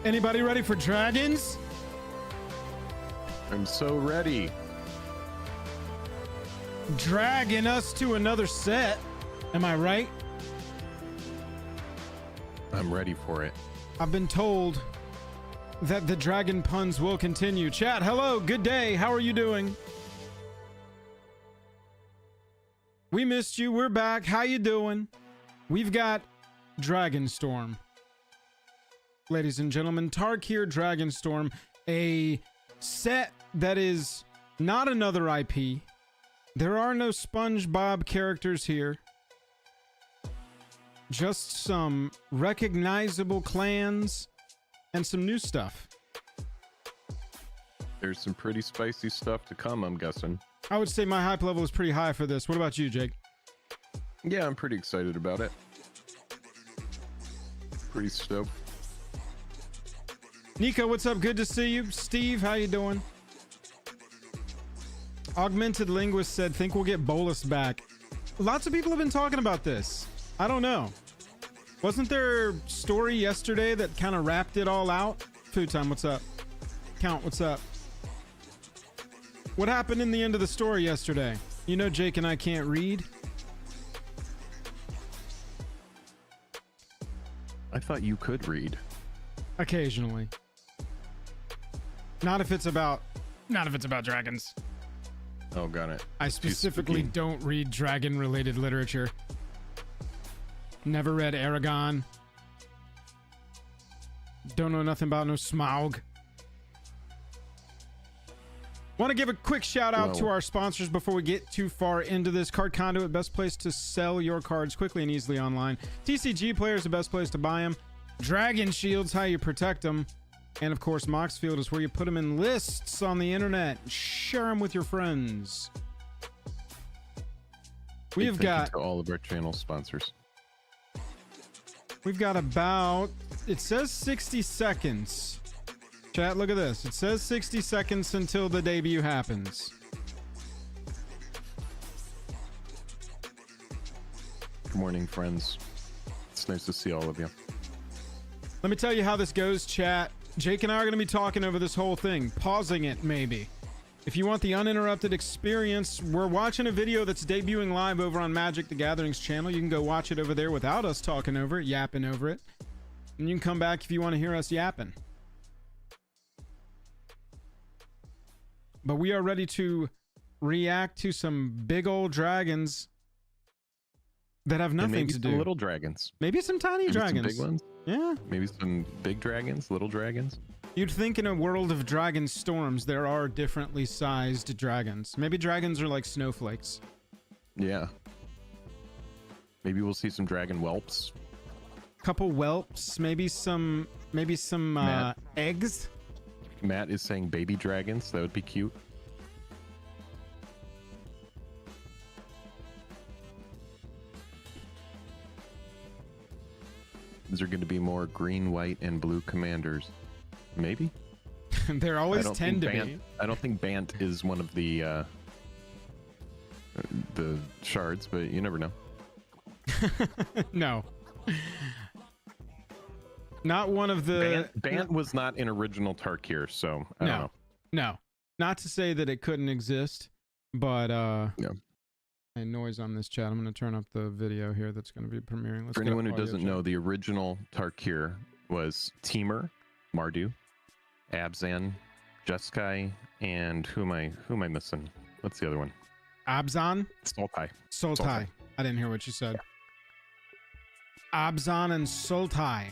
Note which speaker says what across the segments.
Speaker 1: Anybody ready for dragons?
Speaker 2: I'm so ready.
Speaker 1: Dragging us to another set. Am I right?
Speaker 2: I'm ready for it.
Speaker 1: I've been told that the dragon puns will continue. Chat, hello, good day. How are you doing? We missed you. We're back. How you doing? We've got Dragonstorm. Ladies and gentlemen, Tarkir Dragonstorm, a set that is not another IP. There are no SpongeBob characters here. Just some recognizable clans and some new stuff.
Speaker 2: There's some pretty spicy stuff to come, I'm guessing.
Speaker 1: I would say my hype level is pretty high for this. What about you, Jake?
Speaker 2: Yeah, I'm pretty excited about it. Pretty stoked.
Speaker 1: Nico, what's up? Good to see you. Steve, how you doing? Augmented Linguist said, think we'll get Bolus back. Lots of people have been talking about this. I don't know. Wasn't there a story yesterday that kind of wrapped it all out? Food Time, what's up? Count, what's up? What happened in the end of the story yesterday? You know Jake and I can't read.
Speaker 2: I thought you could read.
Speaker 1: Occasionally. Not if it's about dragons.
Speaker 2: Oh, got it.
Speaker 1: I specifically don't read dragon-related literature. Never read Aragon. Don't know nothing about no Smaug. Want to give a quick shout out to our sponsors before we get too far into this. Card Conduit, best place to sell your cards quickly and easily online. TCG Players, the best place to buy them. Dragon Shield's how you protect them. And of course, Moxfield is where you put them in lists on the internet. Share them with your friends. We've got
Speaker 2: to all of our channel sponsors.
Speaker 1: We've got about, it says 60 seconds. Chat, look at this. It says 60 seconds until the debut happens.
Speaker 2: Good morning, friends. It's nice to see all of you.
Speaker 1: Let me tell you how this goes, chat. Jake and I are going to be talking over this whole thing, pausing it maybe. If you want the uninterrupted experience, we're watching a video that's debuting live over on Magic the Gathering's channel. You can go watch it over there without us talking over it, yapping over it. And you can come back if you want to hear us yapping. But we are ready to react to some big old dragons that have nothing to do.
Speaker 2: Maybe some little dragons.
Speaker 1: Maybe some tiny dragons.
Speaker 2: Some big ones.
Speaker 1: Yeah.
Speaker 2: Maybe some big dragons, little dragons.
Speaker 1: You'd think in a world of dragon storms, there are differently sized dragons. Maybe dragons are like snowflakes.
Speaker 2: Yeah. Maybe we'll see some dragon whelps.
Speaker 1: Couple whelps, maybe some eggs.
Speaker 2: Matt is saying baby dragons. That would be cute. Is there going to be more green, white, and blue commanders? Maybe.
Speaker 1: There always tend to be.
Speaker 2: I don't think Bant is one of the shards, but you never know.
Speaker 1: No. Not one of the...
Speaker 2: Bant was not an original Tarkir, so I don't know.
Speaker 1: No. Not to say that it couldn't exist, but...
Speaker 2: Yeah.
Speaker 1: Noise on this chat. I'm going to turn up the video here that's going to be premiering. Let's
Speaker 2: For anyone who doesn't know, the original Tarkir was Temur, Mardu, Abzan, Jeskai, and who am I missing? What's the other one?
Speaker 1: Abzan?
Speaker 2: Sultai.
Speaker 1: I didn't hear what you said. Abzan and Sultai.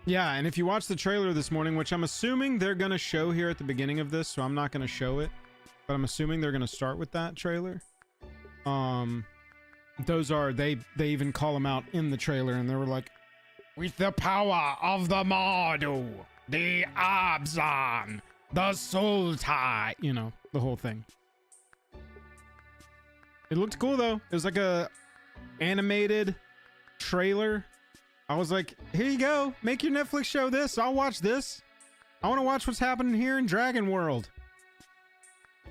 Speaker 1: Yeah, and if you watch the trailer this morning, which I'm assuming they're going to show here at the beginning of this, so I'm not going to show it, but I'm assuming they're going to start with that trailer. Those are, they even call them out in the trailer, and they were like, with the power of the Mardu, the Abzan, the Sultai, you know, the whole thing. It looked cool though. It was like a animated trailer. I was like, here you go, make your Netflix show this. I'll watch this. I want to watch what's happening here in Dragon World.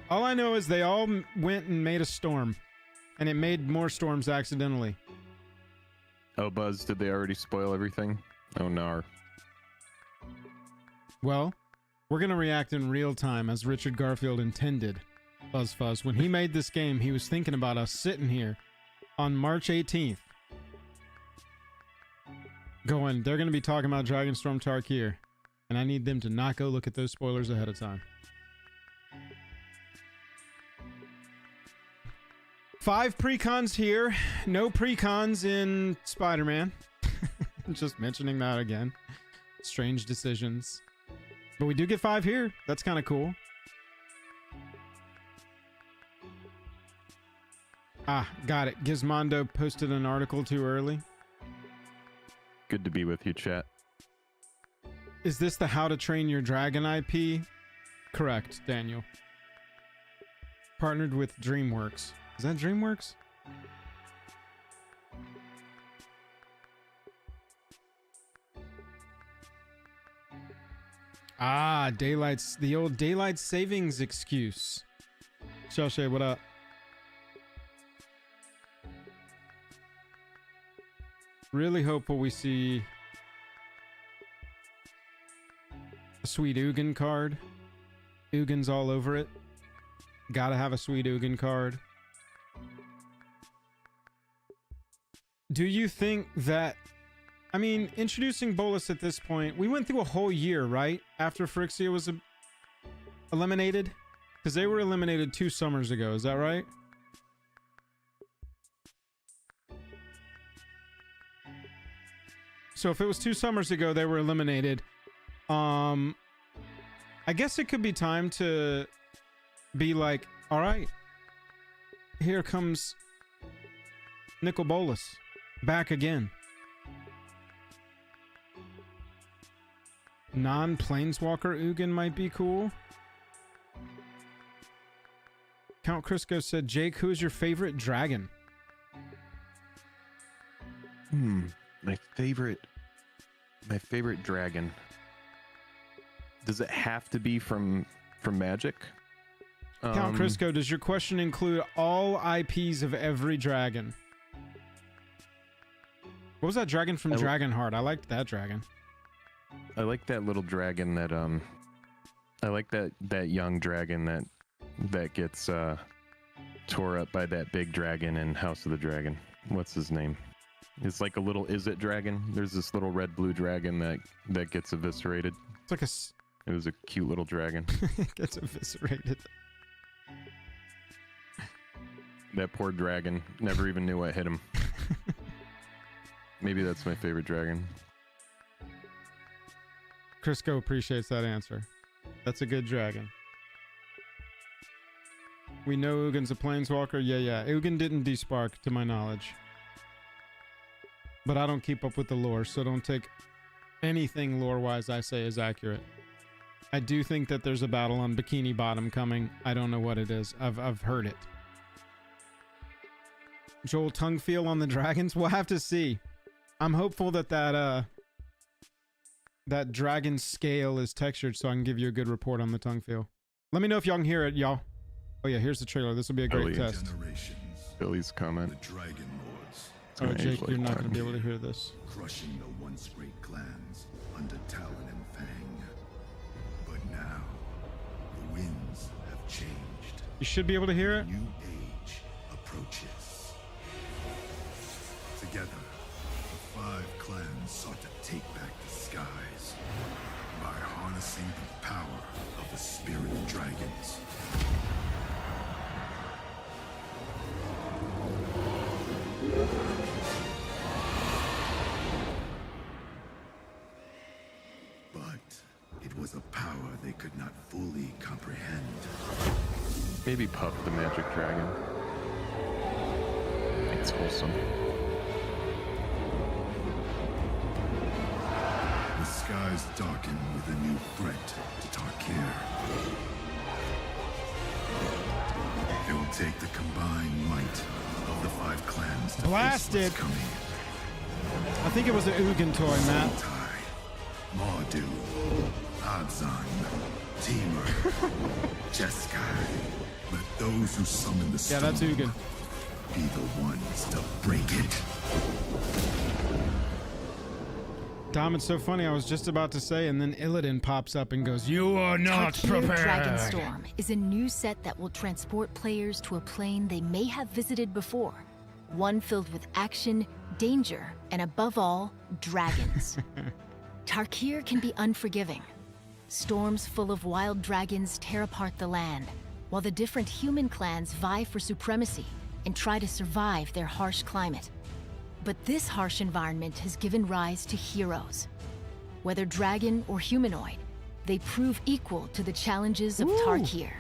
Speaker 1: All I know is they all went and made a storm, and it made more storms accidentally.
Speaker 2: Oh, Buzz, did they already spoil everything? Oh, no.
Speaker 1: Well, we're going to react in real time as Richard Garfield intended. Fuzz. When he made this game, he was thinking about us sitting here on March 18th. They're going to be talking about Dragonstorm Tarkir. And I need them to not go look at those spoilers ahead of time. 5 precons here. No precons in Spider-Man. Just mentioning that again. Strange decisions. But we do get 5 here. That's kind of cool. Ah, got it. Gizmondo posted an article too early.
Speaker 2: Good to be with you, chat.
Speaker 1: Is this the How to Train Your Dragon IP? Correct, Daniel. Partnered with DreamWorks. Is that DreamWorks? Ah, the old daylight savings excuse. Shelshay, what up? Really hopeful we see a sweet Ugin card. Ugin's all over it. Gotta have a sweet Ugin card. Do you think that... I mean, introducing Bolas at this point, we went through a whole year, right? After Phyrexian was eliminated? Because they were eliminated 2 summers ago, is that right? So if it was 2 summers ago they were eliminated, I guess it could be time to be like, all right, here comes Nicol Bolas back again. Non-Planeswalker Ugin might be cool. Count Crisco said, Jake, who's your favorite dragon?
Speaker 2: My favorite dragon. Does it have to be from Magic?
Speaker 1: Count Crisco, does your question include all IPs of every dragon? What was that dragon from Dragonheart? I liked that dragon.
Speaker 2: I like that little dragon that I like that young dragon that gets tore up by that big dragon in House of the Dragon. What's his name? It's like a little Izzet dragon. There's this little red-blue dragon that gets eviscerated.
Speaker 1: It's like
Speaker 2: It was a cute little dragon.
Speaker 1: It gets eviscerated.
Speaker 2: That poor dragon never even knew what hit him. Maybe that's my favorite dragon.
Speaker 1: Crisco appreciates that answer. That's a good dragon. We know Ugin's a planeswalker. Yeah. Ugin didn't despark, to my knowledge. But I don't keep up with the lore, so don't take anything lore-wise I say is accurate. I do think that there's a battle on Bikini Bottom coming. I don't know what it is. I've heard it. Joel tongue feel on the dragons? We'll have to see. I'm hopeful that that dragon scale is textured so I can give you a good report on the tongue feel. Let me know if y'all can hear it, y'all. Oh yeah, here's the trailer. This will be a great test.
Speaker 2: Billy's comment.
Speaker 3: The Dragon Lords.
Speaker 1: Oh, Jake, you're not going to be able to hear this.
Speaker 3: Crushing the once great clans under Talon and Fang. But now, the winds have changed.
Speaker 1: You should be able to hear it.
Speaker 3: A new age approaches. Together, the 5 clans sought to take back the skies by harnessing the power of the spirit of dragons. But it was a power they could not fully comprehend.
Speaker 2: Maybe Puff the Magic Dragon. It's wholesome.
Speaker 3: The skies darken with a new threat to Tarkir. It will take the combined might of the 5 clans to
Speaker 1: Blast
Speaker 3: face
Speaker 1: it.
Speaker 3: what's coming.
Speaker 1: I think it was an Ugin toy, Matt.
Speaker 3: Mardu, Abzan, Temur, Jeskai. Let those who summon the storm
Speaker 1: that's Ugin.
Speaker 3: be the ones to break it.
Speaker 1: Dom, it's so funny. I was just about to say, and then Illidan pops up and goes, "You are not
Speaker 4: Tarkir
Speaker 1: prepared."
Speaker 4: Dragonstorm is a new set that will transport players to a plane they may have visited before. One filled with action, danger, and above all, dragons. Tarkir can be unforgiving. Storms full of wild dragons tear apart the land, while the different human clans vie for supremacy and try to survive their harsh climate. But this harsh environment has given rise to heroes. Whether dragon or humanoid, they prove equal to the challenges of Tarkir.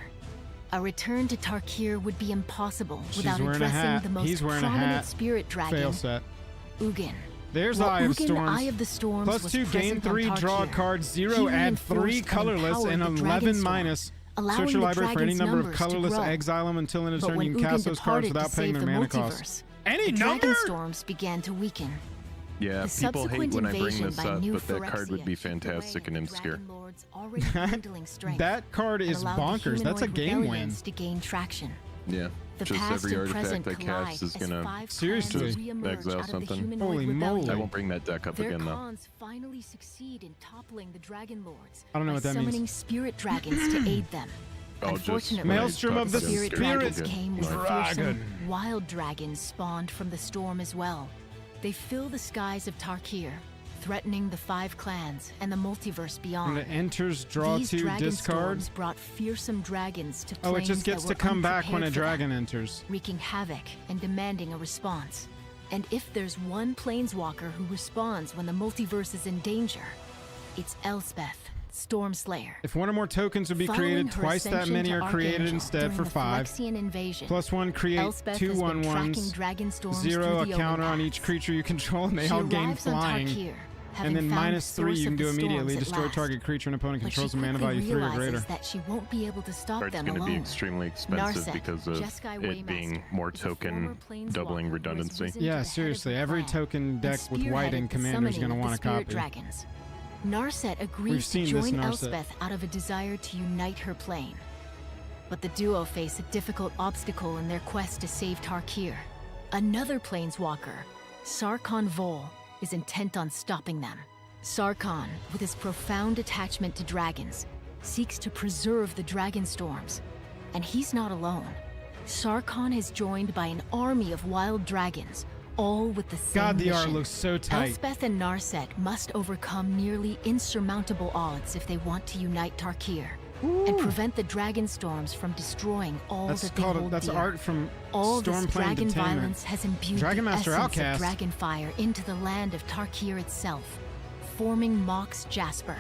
Speaker 4: A return to Tarkir would be impossible without
Speaker 1: wearing a hat.
Speaker 4: addressing the most
Speaker 1: He's wearing a
Speaker 4: prominent
Speaker 1: hat.
Speaker 4: spirit dragon,
Speaker 1: Fail set.
Speaker 4: Ugin.
Speaker 1: There's
Speaker 4: While
Speaker 1: Eye of
Speaker 4: Ugin,
Speaker 1: Storms.
Speaker 4: Eye of the Storms was
Speaker 1: +2, gain
Speaker 4: present on
Speaker 1: 3, draw a
Speaker 4: Tarkir.
Speaker 1: card, 0,
Speaker 4: He
Speaker 1: add 3
Speaker 4: reinforced and
Speaker 1: colorless,
Speaker 4: empowered
Speaker 1: and
Speaker 4: the
Speaker 1: 11
Speaker 4: Dragonstorm,
Speaker 1: minus.
Speaker 4: allowing
Speaker 1: Search your
Speaker 4: the
Speaker 1: library for any
Speaker 4: dragon's
Speaker 1: number of
Speaker 4: numbers to
Speaker 1: colorless,
Speaker 4: grow.
Speaker 1: exile them until in a
Speaker 4: But
Speaker 1: turn.
Speaker 4: when
Speaker 1: You can
Speaker 4: Ugin
Speaker 1: cast those cards
Speaker 4: departed
Speaker 1: without
Speaker 4: to
Speaker 1: paying
Speaker 4: save
Speaker 1: their
Speaker 4: the
Speaker 1: mana cost.
Speaker 4: multiverse,
Speaker 1: Any
Speaker 4: the
Speaker 1: number?
Speaker 4: Dragonstorms began to weaken.
Speaker 2: Yeah,
Speaker 4: The
Speaker 2: people hate
Speaker 4: subsequent
Speaker 2: when I bring
Speaker 4: invasion
Speaker 2: this
Speaker 4: by
Speaker 2: up,
Speaker 4: new
Speaker 2: but that card would
Speaker 4: Phyrexia
Speaker 2: be
Speaker 4: chipped away
Speaker 2: fantastic in
Speaker 4: at the
Speaker 2: Imscure.
Speaker 4: Dragon Lord's already dwindling strength
Speaker 1: That card
Speaker 4: and
Speaker 1: is
Speaker 4: allowed the
Speaker 1: bonkers. That's a
Speaker 4: humanoid
Speaker 1: game win.
Speaker 4: rebellions to gain traction.
Speaker 2: Yeah,
Speaker 4: The
Speaker 2: just
Speaker 4: past
Speaker 2: every
Speaker 4: and present
Speaker 2: artifact I
Speaker 4: collide
Speaker 2: cast is
Speaker 4: as
Speaker 2: gonna.
Speaker 4: five
Speaker 1: Seriously.
Speaker 4: clans reemerge
Speaker 2: Exile
Speaker 4: out of the
Speaker 2: something.
Speaker 4: humanoid
Speaker 1: Holy
Speaker 4: rebellion.
Speaker 1: moly.
Speaker 2: I won't bring that deck up
Speaker 4: Their
Speaker 2: again though.
Speaker 4: cons finally succeed in toppling the Dragon Lords
Speaker 1: I don't know
Speaker 4: by
Speaker 1: what that means.
Speaker 4: summoning spirit dragons to aid them.
Speaker 2: Oh, just
Speaker 4: Unfortunately,
Speaker 2: when I
Speaker 1: Maelstrom
Speaker 2: talk
Speaker 1: of the
Speaker 2: against
Speaker 4: spirit
Speaker 2: Spirit
Speaker 4: dragons
Speaker 2: Dragon.
Speaker 4: came with
Speaker 1: Dragon.
Speaker 4: fearsome, wild dragons spawned from the storm as well. They fill the skies of Tarkir, threatening the 5 clans and the multiverse
Speaker 1: When
Speaker 4: beyond.
Speaker 1: it enters, draw
Speaker 4: These
Speaker 1: 2,
Speaker 4: dragon
Speaker 1: discard.
Speaker 4: storms brought fearsome dragons to
Speaker 1: Oh, it
Speaker 4: planes
Speaker 1: just gets
Speaker 4: that
Speaker 1: to
Speaker 4: were
Speaker 1: come back when a
Speaker 4: unprepared for them,
Speaker 1: dragon enters.
Speaker 4: wreaking havoc and demanding a response. And if there's one planeswalker who responds when the multiverse is in danger, it's Elspeth, Stormslayer.
Speaker 1: If one or more tokens would be
Speaker 4: Following
Speaker 1: created,
Speaker 4: her
Speaker 1: twice that
Speaker 4: ascension
Speaker 1: many
Speaker 4: to
Speaker 1: are created
Speaker 4: Archangel
Speaker 1: instead
Speaker 4: during
Speaker 1: for
Speaker 4: the
Speaker 1: 5.
Speaker 4: Phyrexian invasion,
Speaker 1: +1, create
Speaker 4: Elspeth
Speaker 1: 2
Speaker 4: has been
Speaker 1: 1/1s.
Speaker 4: tracking Dragonstorms
Speaker 1: 0,
Speaker 4: through
Speaker 1: a
Speaker 4: the
Speaker 1: counter on each
Speaker 4: overpass.
Speaker 1: creature you control, and they
Speaker 4: She
Speaker 1: all gain
Speaker 4: arrives on
Speaker 1: flying.
Speaker 4: Tarkir, having
Speaker 1: And then
Speaker 4: found
Speaker 1: -3,
Speaker 4: the source
Speaker 1: you can
Speaker 4: of
Speaker 1: do
Speaker 4: the
Speaker 1: immediately.
Speaker 4: storms at
Speaker 1: Destroy
Speaker 4: last.
Speaker 1: target creature an opponent
Speaker 4: But she
Speaker 1: controls a mana
Speaker 4: quickly
Speaker 1: value 3 or
Speaker 4: realizes
Speaker 1: greater.
Speaker 4: that she won't be able to stop
Speaker 2: Card's
Speaker 4: them
Speaker 2: going to be
Speaker 4: alone.
Speaker 2: extremely expensive
Speaker 4: Narset,
Speaker 2: because of
Speaker 4: Jeskai
Speaker 2: it being
Speaker 4: Waymaster,
Speaker 2: more
Speaker 4: is a former
Speaker 2: token
Speaker 4: planeswalker
Speaker 2: doubling
Speaker 4: who has
Speaker 2: redundancy.
Speaker 4: risen to
Speaker 1: Yeah,
Speaker 4: the head of
Speaker 1: seriously,
Speaker 4: the
Speaker 1: every
Speaker 4: clan
Speaker 1: token
Speaker 4: and
Speaker 1: deck with white
Speaker 4: spearheaded
Speaker 1: in
Speaker 4: the
Speaker 1: Commander is
Speaker 4: summoning
Speaker 1: going to
Speaker 4: of
Speaker 1: want
Speaker 4: the
Speaker 1: a
Speaker 4: spirit
Speaker 1: copy.
Speaker 4: dragons. Narset
Speaker 1: We've
Speaker 4: agrees to
Speaker 1: seen this
Speaker 4: join
Speaker 1: Narset.
Speaker 4: Elspeth out of a desire to unite her plane. But the duo face a difficult obstacle in their quest to save Tarkir. Another planeswalker, Sarkhan Vol, is intent on stopping them. Sarkhan, with his profound attachment to dragons, seeks to preserve the Dragonstorms. And he's not alone. Sarkhan is joined by an army of wild dragons, all with the same
Speaker 1: God, the art
Speaker 4: mission.
Speaker 1: looks so tight.
Speaker 4: Elspeth and Narset must overcome nearly insurmountable odds if they want to unite Tarkir and prevent the Dragonstorms from destroying all
Speaker 1: That's
Speaker 4: that they
Speaker 1: called
Speaker 4: hold
Speaker 1: that's
Speaker 4: dear.
Speaker 1: art from
Speaker 4: All
Speaker 1: Storm
Speaker 4: this
Speaker 1: Plane
Speaker 4: dragon
Speaker 1: Detainment.
Speaker 4: violence has imbued
Speaker 1: Dragon
Speaker 4: the
Speaker 1: Master
Speaker 4: essence
Speaker 1: Outcast.
Speaker 4: of Dragonfire into the land of Tarkir itself, forming Mox Jasper.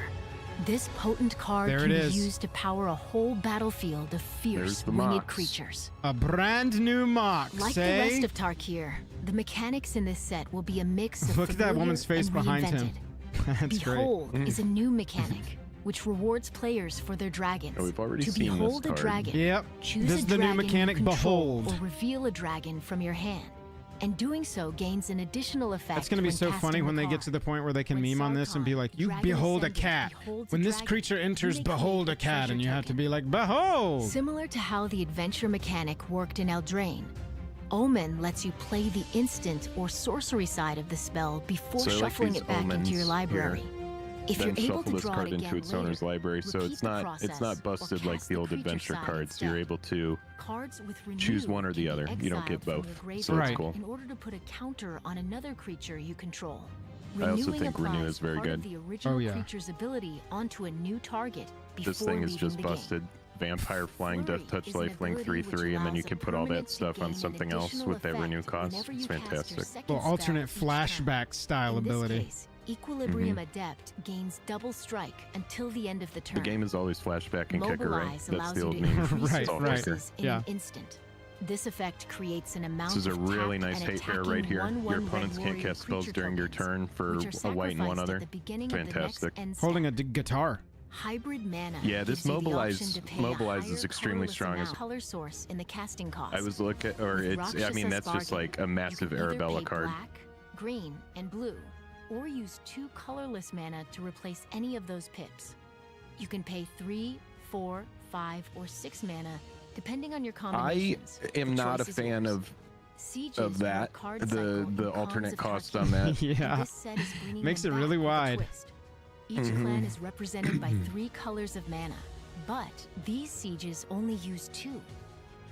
Speaker 4: This potent card
Speaker 1: There
Speaker 4: can
Speaker 1: it
Speaker 4: be
Speaker 1: is.
Speaker 4: used to power a whole battlefield of
Speaker 2: There's
Speaker 4: fierce
Speaker 2: the
Speaker 4: winged
Speaker 2: Mox.
Speaker 4: creatures.
Speaker 1: A brand new mock,
Speaker 4: Like the
Speaker 1: say?
Speaker 4: rest of Tarkir, the mechanics in this set will be a mix of
Speaker 1: Look at that
Speaker 4: familiar
Speaker 1: woman's face
Speaker 4: and
Speaker 1: behind him.
Speaker 4: reinvented.
Speaker 1: That's great.
Speaker 4: Behold is a new mechanic, which rewards players for their dragons.
Speaker 2: Oh, we've already
Speaker 4: to
Speaker 2: seen this
Speaker 4: behold a
Speaker 2: card.
Speaker 4: dragon,
Speaker 1: Yep.
Speaker 4: choose
Speaker 1: This
Speaker 4: a
Speaker 1: is the new
Speaker 4: dragon you
Speaker 1: mechanic,
Speaker 4: control,
Speaker 1: Behold.
Speaker 4: or reveal a dragon from your hand. And doing so gains an additional effect.
Speaker 1: That's going to be
Speaker 4: when
Speaker 1: so
Speaker 4: casting
Speaker 1: funny
Speaker 4: the
Speaker 1: when they get
Speaker 4: card.
Speaker 1: to the point where they can
Speaker 4: When
Speaker 1: meme on this and be
Speaker 4: Sarkhan,
Speaker 1: like, you
Speaker 4: Dragon
Speaker 1: behold a
Speaker 4: Ascendant,
Speaker 1: cat.
Speaker 4: beholds a
Speaker 1: When this
Speaker 4: dragon,
Speaker 1: creature
Speaker 4: you
Speaker 1: enters,
Speaker 4: may
Speaker 1: behold
Speaker 4: create
Speaker 1: a cat.
Speaker 4: treasure
Speaker 1: And you have to
Speaker 4: token.
Speaker 1: be like, behold.
Speaker 4: Similar to how the adventure mechanic worked in Eldraine, Omen lets you play the instant or sorcery side of the spell before
Speaker 2: So I like
Speaker 4: shuffling
Speaker 2: these
Speaker 4: it back into your
Speaker 2: omens
Speaker 4: library.
Speaker 2: here.
Speaker 4: If
Speaker 2: Then
Speaker 4: you're able
Speaker 2: shuffle
Speaker 4: to
Speaker 2: this
Speaker 4: draw
Speaker 2: card
Speaker 4: it
Speaker 2: into
Speaker 4: again
Speaker 2: its owner's
Speaker 4: later,
Speaker 2: library, so
Speaker 4: repeat
Speaker 2: it's
Speaker 4: the
Speaker 2: not
Speaker 4: process,
Speaker 2: not
Speaker 4: or
Speaker 2: busted like
Speaker 4: cast
Speaker 2: the old
Speaker 4: creature
Speaker 2: adventure
Speaker 4: side
Speaker 2: cards. You're
Speaker 4: instead.
Speaker 2: able to
Speaker 4: Cards with
Speaker 2: choose
Speaker 4: Renew
Speaker 2: one or
Speaker 4: can
Speaker 2: the
Speaker 4: be
Speaker 2: other. You don't get
Speaker 4: exiled from
Speaker 2: both,
Speaker 4: your
Speaker 2: so
Speaker 4: graveyard
Speaker 1: that's
Speaker 2: it's cool.
Speaker 4: in order to put a counter on another creature you control.
Speaker 2: I also
Speaker 4: Renewing
Speaker 2: think Renew
Speaker 4: applies
Speaker 2: is very
Speaker 4: part of
Speaker 2: good.
Speaker 4: the original
Speaker 1: Oh, yeah.
Speaker 4: creature's ability onto a new target before
Speaker 2: This thing is
Speaker 4: leaving
Speaker 2: just
Speaker 4: the game.
Speaker 2: busted. Vampire, Flying,
Speaker 4: Flurry
Speaker 2: Death Touch,
Speaker 4: is an
Speaker 2: Lifelink,
Speaker 4: ability
Speaker 2: 3/3,
Speaker 4: which
Speaker 2: and then you
Speaker 4: allows
Speaker 2: can
Speaker 4: a
Speaker 2: put all that
Speaker 4: permanent to
Speaker 2: stuff on
Speaker 4: gain an
Speaker 2: something else
Speaker 4: additional
Speaker 2: with that renew
Speaker 4: effect
Speaker 2: cost.
Speaker 4: whenever
Speaker 2: It's
Speaker 4: you cast your
Speaker 2: fantastic.
Speaker 4: second
Speaker 1: Little
Speaker 4: spell
Speaker 1: alternate
Speaker 4: each turn.
Speaker 1: flashback style
Speaker 4: In this
Speaker 1: ability.
Speaker 4: case, Equilibrium Adept gains double strike until the end of the turn.
Speaker 2: The game is always flashback and kicker, right?
Speaker 4: Mobilize
Speaker 2: That's
Speaker 4: allows
Speaker 2: the
Speaker 4: you
Speaker 2: old
Speaker 4: to
Speaker 2: meme.
Speaker 4: increase
Speaker 1: Right,
Speaker 4: your
Speaker 1: right.
Speaker 4: forces in
Speaker 1: Yeah.
Speaker 4: an instant. This effect creates an amount
Speaker 2: This is a
Speaker 4: of
Speaker 2: really
Speaker 4: tapped
Speaker 2: nice
Speaker 4: and
Speaker 2: hate pair
Speaker 4: attacking
Speaker 2: right here.
Speaker 4: 1/1
Speaker 2: Your
Speaker 4: red
Speaker 2: opponents can't
Speaker 4: warrior
Speaker 2: cast spells
Speaker 4: creature
Speaker 2: during your
Speaker 4: tokens,
Speaker 2: turn for
Speaker 4: which are
Speaker 2: a white and one
Speaker 4: sacrificed
Speaker 2: other.
Speaker 4: at the beginning of the next
Speaker 2: Fantastic.
Speaker 4: end step.
Speaker 1: Holding a guitar.
Speaker 4: Hybrid mana.
Speaker 2: Yeah, this
Speaker 4: gives you the
Speaker 2: mobilize-
Speaker 4: option to pay a
Speaker 2: mobilize is
Speaker 4: higher
Speaker 2: extremely
Speaker 4: colorless
Speaker 2: strong as-
Speaker 4: amount color source in the casting cost.
Speaker 2: I was looking, or
Speaker 4: With
Speaker 2: it's, I mean,
Speaker 4: Rakshasa
Speaker 2: that's just
Speaker 4: Bargain,
Speaker 2: like a massive
Speaker 4: you can either
Speaker 2: Arabella
Speaker 4: pay
Speaker 2: card.
Speaker 4: Black, green, and blue, or use 2 colorless mana to replace any of those pips. You can pay 3, 4, 5, or 6 mana, depending on your
Speaker 2: I
Speaker 4: combinations.
Speaker 2: am
Speaker 4: The
Speaker 2: not a
Speaker 4: choice is
Speaker 2: fan
Speaker 4: yours.
Speaker 2: of
Speaker 4: Sieges
Speaker 2: of
Speaker 4: are a
Speaker 2: that,
Speaker 4: card
Speaker 2: the
Speaker 4: cycle in Cons
Speaker 2: alternate
Speaker 4: of
Speaker 2: cost
Speaker 4: Tarkir.
Speaker 2: on that.
Speaker 1: Yeah.
Speaker 4: This set is bringing
Speaker 1: Makes
Speaker 4: them
Speaker 1: it really
Speaker 4: back with a
Speaker 1: wide.
Speaker 4: twist. Each clan is represented by 3 colors of mana, but these sieges only use 2.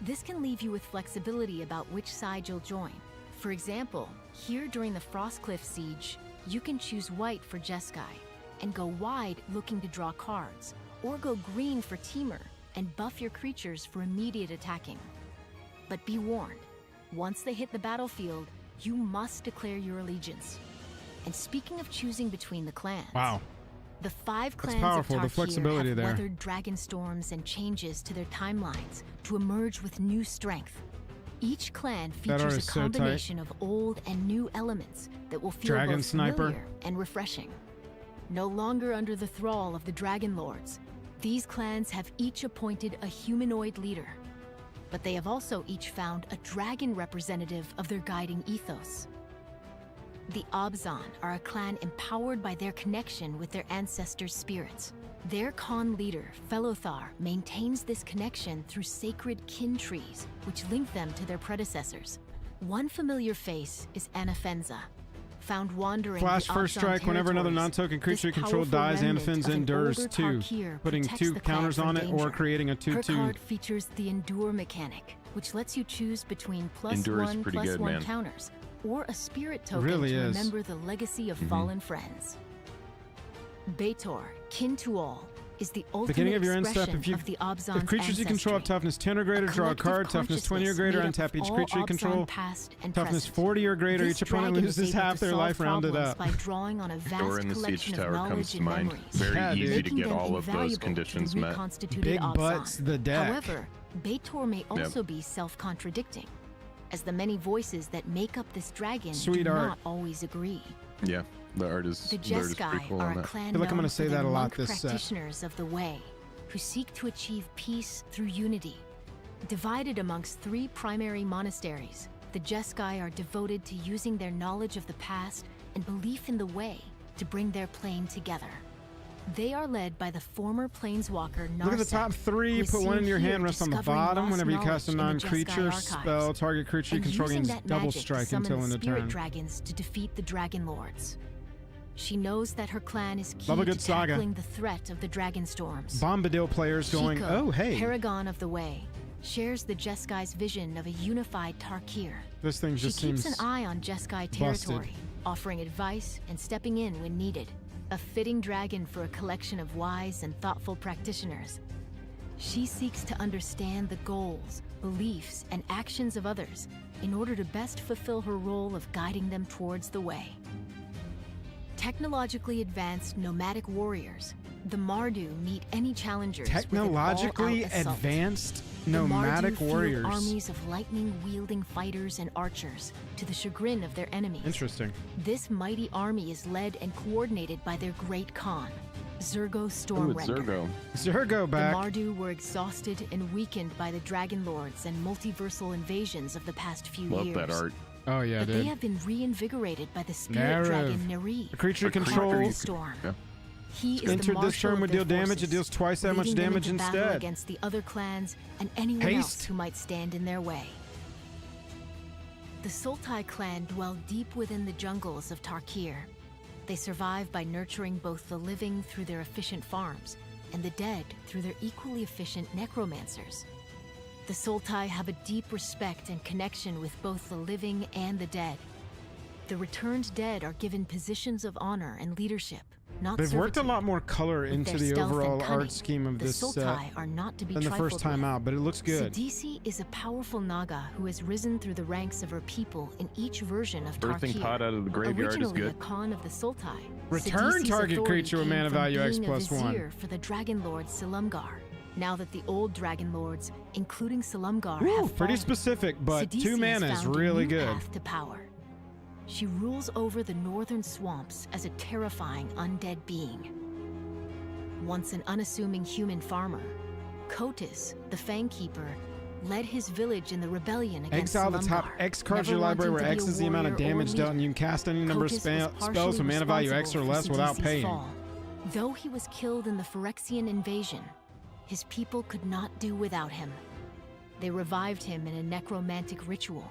Speaker 4: This can leave you with flexibility about which side you'll join. For example, here during the Frostcliff siege, you can choose white for Jeskai and go wide looking to draw cards, or go green for Temur and buff your creatures for immediate attacking. But be warned, once they hit the battlefield, you must declare your allegiance. And speaking of choosing between the clans,
Speaker 1: Wow.
Speaker 4: the 5
Speaker 1: That's
Speaker 4: clans
Speaker 1: powerful,
Speaker 4: of
Speaker 1: the
Speaker 4: Tarkir
Speaker 1: flexibility
Speaker 4: have
Speaker 1: there.
Speaker 4: weathered dragon storms and changes to their timelines to emerge with new strength. Each clan
Speaker 1: That art
Speaker 4: features
Speaker 1: is
Speaker 4: a
Speaker 1: so tight.
Speaker 4: combination of old and new elements that will feel
Speaker 1: Dragon
Speaker 4: both
Speaker 1: Sniper.
Speaker 4: familiar and refreshing. No longer under the thrall of the Dragon Lords, these clans have each appointed a humanoid leader. But they have also each found a dragon representative of their guiding ethos. The Abzan are a clan empowered by their connection with their ancestors' spirits. Their Khan leader, Felothar, maintains this connection through sacred kin trees, which link them to their predecessors. One familiar face is Anafenza, found wandering
Speaker 1: Flash
Speaker 4: the
Speaker 1: first
Speaker 4: Abzan
Speaker 1: strike whenever another
Speaker 4: territories.
Speaker 1: non-token creature you
Speaker 4: This
Speaker 1: control
Speaker 4: powerful
Speaker 1: dies.
Speaker 4: remnant
Speaker 1: Anafenza
Speaker 4: of an
Speaker 1: endures
Speaker 4: older
Speaker 1: 2,
Speaker 4: Tarkir
Speaker 1: putting
Speaker 4: protects
Speaker 1: 2
Speaker 4: the clan
Speaker 1: counters
Speaker 4: from
Speaker 1: on it or
Speaker 4: danger.
Speaker 1: creating a
Speaker 4: Her
Speaker 1: 2/2.
Speaker 4: card features the Endure mechanic, which lets you choose between
Speaker 2: Endure is
Speaker 4: +1,
Speaker 2: pretty good,
Speaker 4: +1
Speaker 2: man.
Speaker 4: counters, or a spirit token
Speaker 1: Really
Speaker 4: to
Speaker 1: is.
Speaker 4: remember the legacy of fallen friends. Baitor, kin to all, is the ultimate
Speaker 1: Beginning of your end step,
Speaker 4: expression
Speaker 1: if
Speaker 4: of the Abzan's
Speaker 1: If creatures you control have
Speaker 4: ancestry.
Speaker 1: toughness 10 or greater, draw a
Speaker 4: collective
Speaker 1: card. Toughness 20 or greater,
Speaker 4: consciousness
Speaker 1: untap
Speaker 4: made
Speaker 1: each
Speaker 4: up
Speaker 1: creature you
Speaker 4: of all
Speaker 1: control.
Speaker 4: Abzan past and
Speaker 1: Toughness
Speaker 4: present.
Speaker 1: 40 or greater,
Speaker 4: This
Speaker 1: each opponent
Speaker 4: dragon is
Speaker 1: loses
Speaker 4: able
Speaker 1: half
Speaker 4: to
Speaker 1: their
Speaker 4: solve
Speaker 1: life rounded
Speaker 4: problems
Speaker 1: up.
Speaker 4: by drawing on a vast
Speaker 2: Door in the siege
Speaker 4: collection of
Speaker 2: tower comes
Speaker 4: knowledge
Speaker 2: to
Speaker 4: and
Speaker 2: mind.
Speaker 4: memories,
Speaker 2: Very
Speaker 1: Yeah,
Speaker 2: easy
Speaker 1: dude.
Speaker 2: to
Speaker 4: making
Speaker 2: get
Speaker 4: them
Speaker 2: all of those
Speaker 4: invaluable to
Speaker 2: conditions
Speaker 4: the
Speaker 2: met.
Speaker 4: reconstituted
Speaker 1: Big
Speaker 4: Abzan.
Speaker 1: butts the deck.
Speaker 4: However, Baitor may also be self-contradicting, as the many voices that make up this dragon
Speaker 1: Sweet
Speaker 4: do
Speaker 1: art.
Speaker 4: not always agree.
Speaker 2: Yeah, the art is
Speaker 4: The
Speaker 2: pretty
Speaker 4: Jeskai
Speaker 2: cool
Speaker 4: are
Speaker 2: on
Speaker 4: a
Speaker 2: that.
Speaker 4: clan
Speaker 1: feel like I'm
Speaker 4: known
Speaker 1: gonna say
Speaker 4: for
Speaker 1: that
Speaker 4: their
Speaker 1: a lot
Speaker 4: monk
Speaker 1: this set.
Speaker 4: practitioners of the way, who seek to achieve peace through unity. Divided amongst 3 primary monasteries, the Jeskai are devoted to using their knowledge of the past and belief in the way to bring their plane together. They are led by the former Planeswalker Narset.
Speaker 1: Look at the top 3.
Speaker 4: who is
Speaker 1: Put one in
Speaker 4: seen
Speaker 1: your
Speaker 4: here
Speaker 1: hand, rest on the
Speaker 4: discovering
Speaker 1: bottom.
Speaker 4: lost
Speaker 1: Whenever you cast a
Speaker 4: knowledge in the
Speaker 1: non-creature
Speaker 4: Jeskai archives,
Speaker 1: spell, target creature you
Speaker 4: and
Speaker 1: control
Speaker 4: using
Speaker 1: gains
Speaker 4: that
Speaker 1: double
Speaker 4: magic to
Speaker 1: strike
Speaker 4: summon
Speaker 1: until
Speaker 4: the
Speaker 1: end of
Speaker 4: spirit
Speaker 1: turn.
Speaker 4: dragons to defeat the Dragon Lords. She knows that her clan is key
Speaker 1: Love a
Speaker 4: to
Speaker 1: good saga.
Speaker 4: tackling the threat of the Dragonstorms.
Speaker 1: Bombadil players going,
Speaker 4: Chico,
Speaker 1: oh, hey,
Speaker 4: Paragon of the Way, shares the Jeskai's vision of a unified Tarkir.
Speaker 1: this thing
Speaker 4: She
Speaker 1: just
Speaker 4: keeps
Speaker 1: seems...
Speaker 4: an eye on Jeskai
Speaker 1: busted.
Speaker 4: territory, offering advice and stepping in when needed. A fitting dragon for a collection of wise and thoughtful practitioners. She seeks to understand the goals, beliefs, and actions of others in order to best fulfill her role of guiding them towards the way. Technologically advanced nomadic warriors, the Mardu meet any challengers with an
Speaker 1: Technologically
Speaker 4: all-out assault.
Speaker 1: advanced
Speaker 4: The
Speaker 1: nomadic
Speaker 4: Mardu field
Speaker 1: warriors.
Speaker 4: armies of lightning-wielding fighters and archers, to the chagrin of their enemies.
Speaker 1: Interesting.
Speaker 4: This mighty army is led and coordinated by their great Khan, Zurgo
Speaker 2: Ooh,
Speaker 4: Stormrender.
Speaker 2: it's Zurgo.
Speaker 1: Zurgo
Speaker 4: The
Speaker 1: back.
Speaker 4: Mardu were exhausted and weakened by the Dragon Lords and multiversal invasions of the past few
Speaker 2: Love
Speaker 4: years.
Speaker 2: that art.
Speaker 1: Oh, yeah,
Speaker 4: But they
Speaker 1: dude.
Speaker 4: have been reinvigorated by the spirit
Speaker 1: Narrative.
Speaker 4: dragon Nereve.
Speaker 1: A creature you
Speaker 2: A creature
Speaker 1: control
Speaker 2: you
Speaker 4: Storm.
Speaker 2: Yeah.
Speaker 4: He is the
Speaker 1: entered this
Speaker 4: marshal
Speaker 1: turn
Speaker 4: of
Speaker 1: would
Speaker 4: their
Speaker 1: deal damage. It
Speaker 4: forces,
Speaker 1: deals twice that much
Speaker 4: leading them
Speaker 1: damage
Speaker 4: into battle
Speaker 1: instead.
Speaker 4: against the other clans and anyone
Speaker 1: Haste.
Speaker 4: else who might stand in their way. The Sultai clan dwell deep within the jungles of Tarkir. They survive by nurturing both the living through their efficient farms and the dead through their equally efficient necromancers. The Sultai have a deep respect and connection with both the living and the dead. The returned dead are given positions of honor and leadership, not
Speaker 1: They've worked a
Speaker 4: servitude.
Speaker 1: lot more color
Speaker 4: With
Speaker 1: into
Speaker 4: their
Speaker 1: the
Speaker 4: stealth and
Speaker 1: overall
Speaker 4: cunning,
Speaker 1: art scheme of
Speaker 4: the
Speaker 1: this set
Speaker 4: Sultai are not to be
Speaker 1: than the
Speaker 4: trifled
Speaker 1: first time
Speaker 4: with.
Speaker 1: out, but it looks good.
Speaker 4: Sidisi is a powerful Naga who has risen through the ranks of her people in each version of
Speaker 2: Birthing
Speaker 4: Tarkir.
Speaker 2: pot out of the graveyard is
Speaker 4: Originally
Speaker 2: good.
Speaker 4: a Khan of the Sultai,
Speaker 1: Return
Speaker 4: Sidisi's
Speaker 1: target
Speaker 4: authority
Speaker 1: creature with
Speaker 4: came
Speaker 1: mana
Speaker 4: from
Speaker 1: value X
Speaker 4: being a
Speaker 1: plus 1.
Speaker 4: vizier for the Dragon Lord Silumgar. Now that the old Dragon Lords, including Silumgar,
Speaker 1: Ooh,
Speaker 4: have
Speaker 1: pretty
Speaker 4: fallen,
Speaker 1: specific, but
Speaker 4: Sidisi
Speaker 1: 2
Speaker 4: has
Speaker 1: mana is
Speaker 4: found a
Speaker 1: really
Speaker 4: new
Speaker 1: good.
Speaker 4: path to power. She rules over the northern swamps as a terrifying undead being. Once an unassuming human farmer, Kotis, the Fangkeeper, led his village in the rebellion against
Speaker 1: Exile the top
Speaker 4: Silumgar,
Speaker 1: X cards
Speaker 4: never
Speaker 1: in your library,
Speaker 4: wanting
Speaker 1: where
Speaker 4: to
Speaker 1: X
Speaker 4: be a
Speaker 1: is the amount of
Speaker 4: warrior or
Speaker 1: damage dealt, and
Speaker 4: leader.
Speaker 1: you can cast any number of
Speaker 4: Kotis was
Speaker 1: spells
Speaker 4: partially
Speaker 1: with mana value X or
Speaker 4: responsible
Speaker 1: less
Speaker 4: for
Speaker 1: without
Speaker 4: Sidisi's
Speaker 1: paying.
Speaker 4: fall. Though he was killed in the Phyrexian invasion, his people could not do without him. They revived him in a necromantic ritual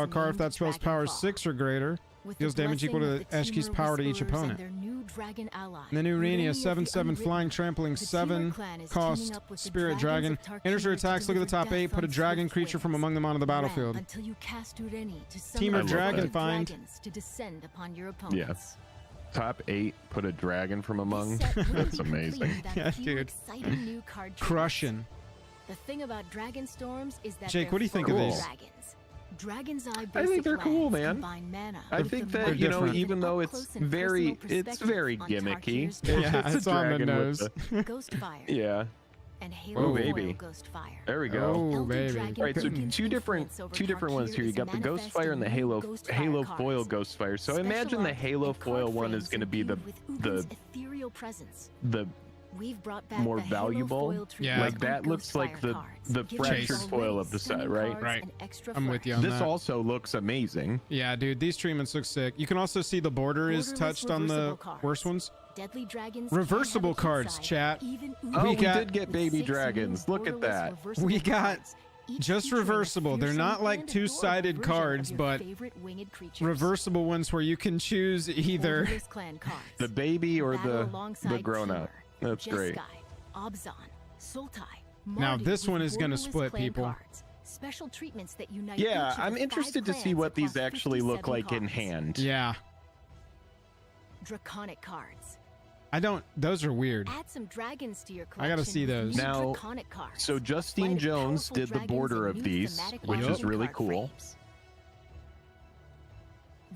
Speaker 1: Draw a card if
Speaker 4: named
Speaker 1: that spell's power
Speaker 4: Dragonfall.
Speaker 1: 6 or greater.
Speaker 4: With
Speaker 1: Deals
Speaker 4: the
Speaker 1: damage equal
Speaker 4: blessing
Speaker 1: to
Speaker 4: of the
Speaker 1: Ashki's
Speaker 4: Temur
Speaker 1: power to each
Speaker 4: Whisperers and
Speaker 1: opponent.
Speaker 4: their new dragon ally,
Speaker 1: And the new
Speaker 4: with
Speaker 1: Renia,
Speaker 4: any of the
Speaker 1: 7/7 flying,
Speaker 4: unwritten,
Speaker 1: trampling,
Speaker 4: the Temur
Speaker 1: 7
Speaker 4: clan is
Speaker 1: cost
Speaker 4: teaming up with the
Speaker 1: spirit
Speaker 4: dragons
Speaker 1: dragon.
Speaker 4: of
Speaker 1: Enters your
Speaker 4: Tarkir to
Speaker 1: attacks, look at the
Speaker 4: deliver
Speaker 1: top 8,
Speaker 4: death
Speaker 1: put a
Speaker 4: on
Speaker 1: dragon
Speaker 4: swift
Speaker 1: creature from
Speaker 4: wings.
Speaker 1: among them onto the
Speaker 4: Ram
Speaker 1: battlefield.
Speaker 4: until you cast Ureni to
Speaker 1: Team
Speaker 4: summon
Speaker 1: or dragon
Speaker 4: the
Speaker 1: find.
Speaker 4: dragons to descend upon your opponents.
Speaker 2: Top 8, put a dragon from among.
Speaker 4: This set wouldn't
Speaker 2: That's
Speaker 4: be complete
Speaker 2: amazing.
Speaker 4: without
Speaker 1: Yeah,
Speaker 4: a few
Speaker 1: dude.
Speaker 4: exciting new card treatments.
Speaker 1: Crushing.
Speaker 4: The thing about Dragonstorms is that
Speaker 1: Jake,
Speaker 4: they're
Speaker 1: what do you think
Speaker 2: of
Speaker 4: full
Speaker 2: these?
Speaker 4: Dragons. Dragon's Eye
Speaker 2: I think they're
Speaker 4: basic
Speaker 2: cool,
Speaker 4: lands
Speaker 2: man.
Speaker 4: combine mana
Speaker 2: I
Speaker 4: with
Speaker 2: think
Speaker 4: the
Speaker 2: that,
Speaker 4: might
Speaker 2: you know,
Speaker 1: different.
Speaker 2: even
Speaker 4: of
Speaker 2: though
Speaker 4: an
Speaker 2: it's
Speaker 4: up-close and
Speaker 2: very,
Speaker 4: personal
Speaker 2: it's
Speaker 4: perspective
Speaker 2: very
Speaker 4: on
Speaker 2: gimmicky.
Speaker 4: Tarkir's
Speaker 1: Yeah,
Speaker 2: It's a
Speaker 1: it's on the
Speaker 2: dragon with
Speaker 1: nose.
Speaker 2: the-
Speaker 4: Ghostfire
Speaker 2: Yeah.
Speaker 4: and
Speaker 2: Oh,
Speaker 4: Halo
Speaker 2: baby.
Speaker 4: Foil Ghostfire.
Speaker 2: There we go.
Speaker 1: Oh,
Speaker 4: Elder
Speaker 1: baby.
Speaker 4: Dragon
Speaker 2: Right, so
Speaker 4: Ugin
Speaker 2: two different
Speaker 4: influence over
Speaker 2: ones
Speaker 4: Tarkir
Speaker 2: here. You
Speaker 4: is
Speaker 2: got the
Speaker 4: manifest
Speaker 2: Ghostfire
Speaker 4: in
Speaker 2: and the
Speaker 4: new
Speaker 2: Halo
Speaker 4: Ghostfire
Speaker 2: Foil
Speaker 4: cards.
Speaker 2: Ghostfire. So I imagine the
Speaker 4: Special
Speaker 2: Halo
Speaker 4: art and
Speaker 2: Foil
Speaker 4: card
Speaker 2: one is
Speaker 4: frames
Speaker 2: going to be the
Speaker 4: imbued with Ugin's ethereal presence.
Speaker 2: the
Speaker 4: We've brought back
Speaker 2: more
Speaker 4: the Halo
Speaker 2: valuable.
Speaker 4: foil treatment
Speaker 1: Yeah.
Speaker 2: Like
Speaker 4: on
Speaker 2: that looks like
Speaker 4: Ghostfire
Speaker 2: the
Speaker 4: cards,
Speaker 2: the
Speaker 4: giving
Speaker 2: fractured
Speaker 4: us
Speaker 2: foil
Speaker 4: already
Speaker 2: of the set,
Speaker 4: stunning
Speaker 2: right?
Speaker 4: cards
Speaker 1: Right.
Speaker 4: and extra
Speaker 1: I'm with
Speaker 4: flourish.
Speaker 1: you on
Speaker 2: This
Speaker 1: that.
Speaker 2: also looks amazing.
Speaker 1: Yeah, dude, these treatments look sick. You can also see the border is
Speaker 4: Borderless
Speaker 1: touched on the
Speaker 4: reversible cards.
Speaker 1: worst ones.
Speaker 4: Deadly dragons
Speaker 1: Reversible
Speaker 4: can have a
Speaker 1: cards,
Speaker 4: side,
Speaker 1: chat.
Speaker 4: even
Speaker 2: Oh, we
Speaker 1: got-
Speaker 2: did get
Speaker 4: with
Speaker 2: baby
Speaker 4: 6 new
Speaker 2: dragons. Look at
Speaker 4: borderless
Speaker 2: that.
Speaker 4: reversible
Speaker 1: We got
Speaker 4: cards, each
Speaker 1: just
Speaker 4: featuring a
Speaker 1: reversible. They're
Speaker 4: fearsome
Speaker 1: not like
Speaker 4: and adorable
Speaker 1: two-sided
Speaker 4: version of
Speaker 1: cards,
Speaker 4: your
Speaker 1: but
Speaker 4: favorite winged creatures.
Speaker 1: reversible ones where you can choose either.
Speaker 4: Borderless clan cards.
Speaker 2: The baby or
Speaker 4: Battle
Speaker 2: the
Speaker 4: alongside
Speaker 2: grown up.
Speaker 4: Temur,
Speaker 2: That's great.
Speaker 4: Jeskai, Obzon, Sultai,
Speaker 1: Now,
Speaker 4: Mardu
Speaker 1: this
Speaker 4: with
Speaker 1: one is gonna
Speaker 4: borderless
Speaker 1: split
Speaker 4: clan
Speaker 1: people.
Speaker 4: cards. Special treatments that unite
Speaker 2: Yeah,
Speaker 4: each of
Speaker 2: I'm
Speaker 4: the
Speaker 2: interested
Speaker 4: 5
Speaker 2: to see
Speaker 4: clans
Speaker 2: what these
Speaker 4: across
Speaker 2: actually look
Speaker 4: 57
Speaker 2: like in
Speaker 4: cards.
Speaker 2: hand.
Speaker 1: Yeah,
Speaker 4: Draconic cards.
Speaker 1: I don't. Those are weird.
Speaker 4: Add some dragons to your
Speaker 1: I gotta
Speaker 4: collection
Speaker 1: see
Speaker 4: with
Speaker 1: those.
Speaker 4: new
Speaker 2: Now,
Speaker 4: Draconic cards.
Speaker 2: So Justine
Speaker 4: Light
Speaker 2: Jones
Speaker 4: powerful
Speaker 2: did the
Speaker 4: dragons
Speaker 2: border
Speaker 4: and
Speaker 2: of
Speaker 4: new
Speaker 2: these,
Speaker 4: thematic
Speaker 2: which is
Speaker 4: weapon
Speaker 2: really
Speaker 4: card
Speaker 2: cool.
Speaker 4: frames.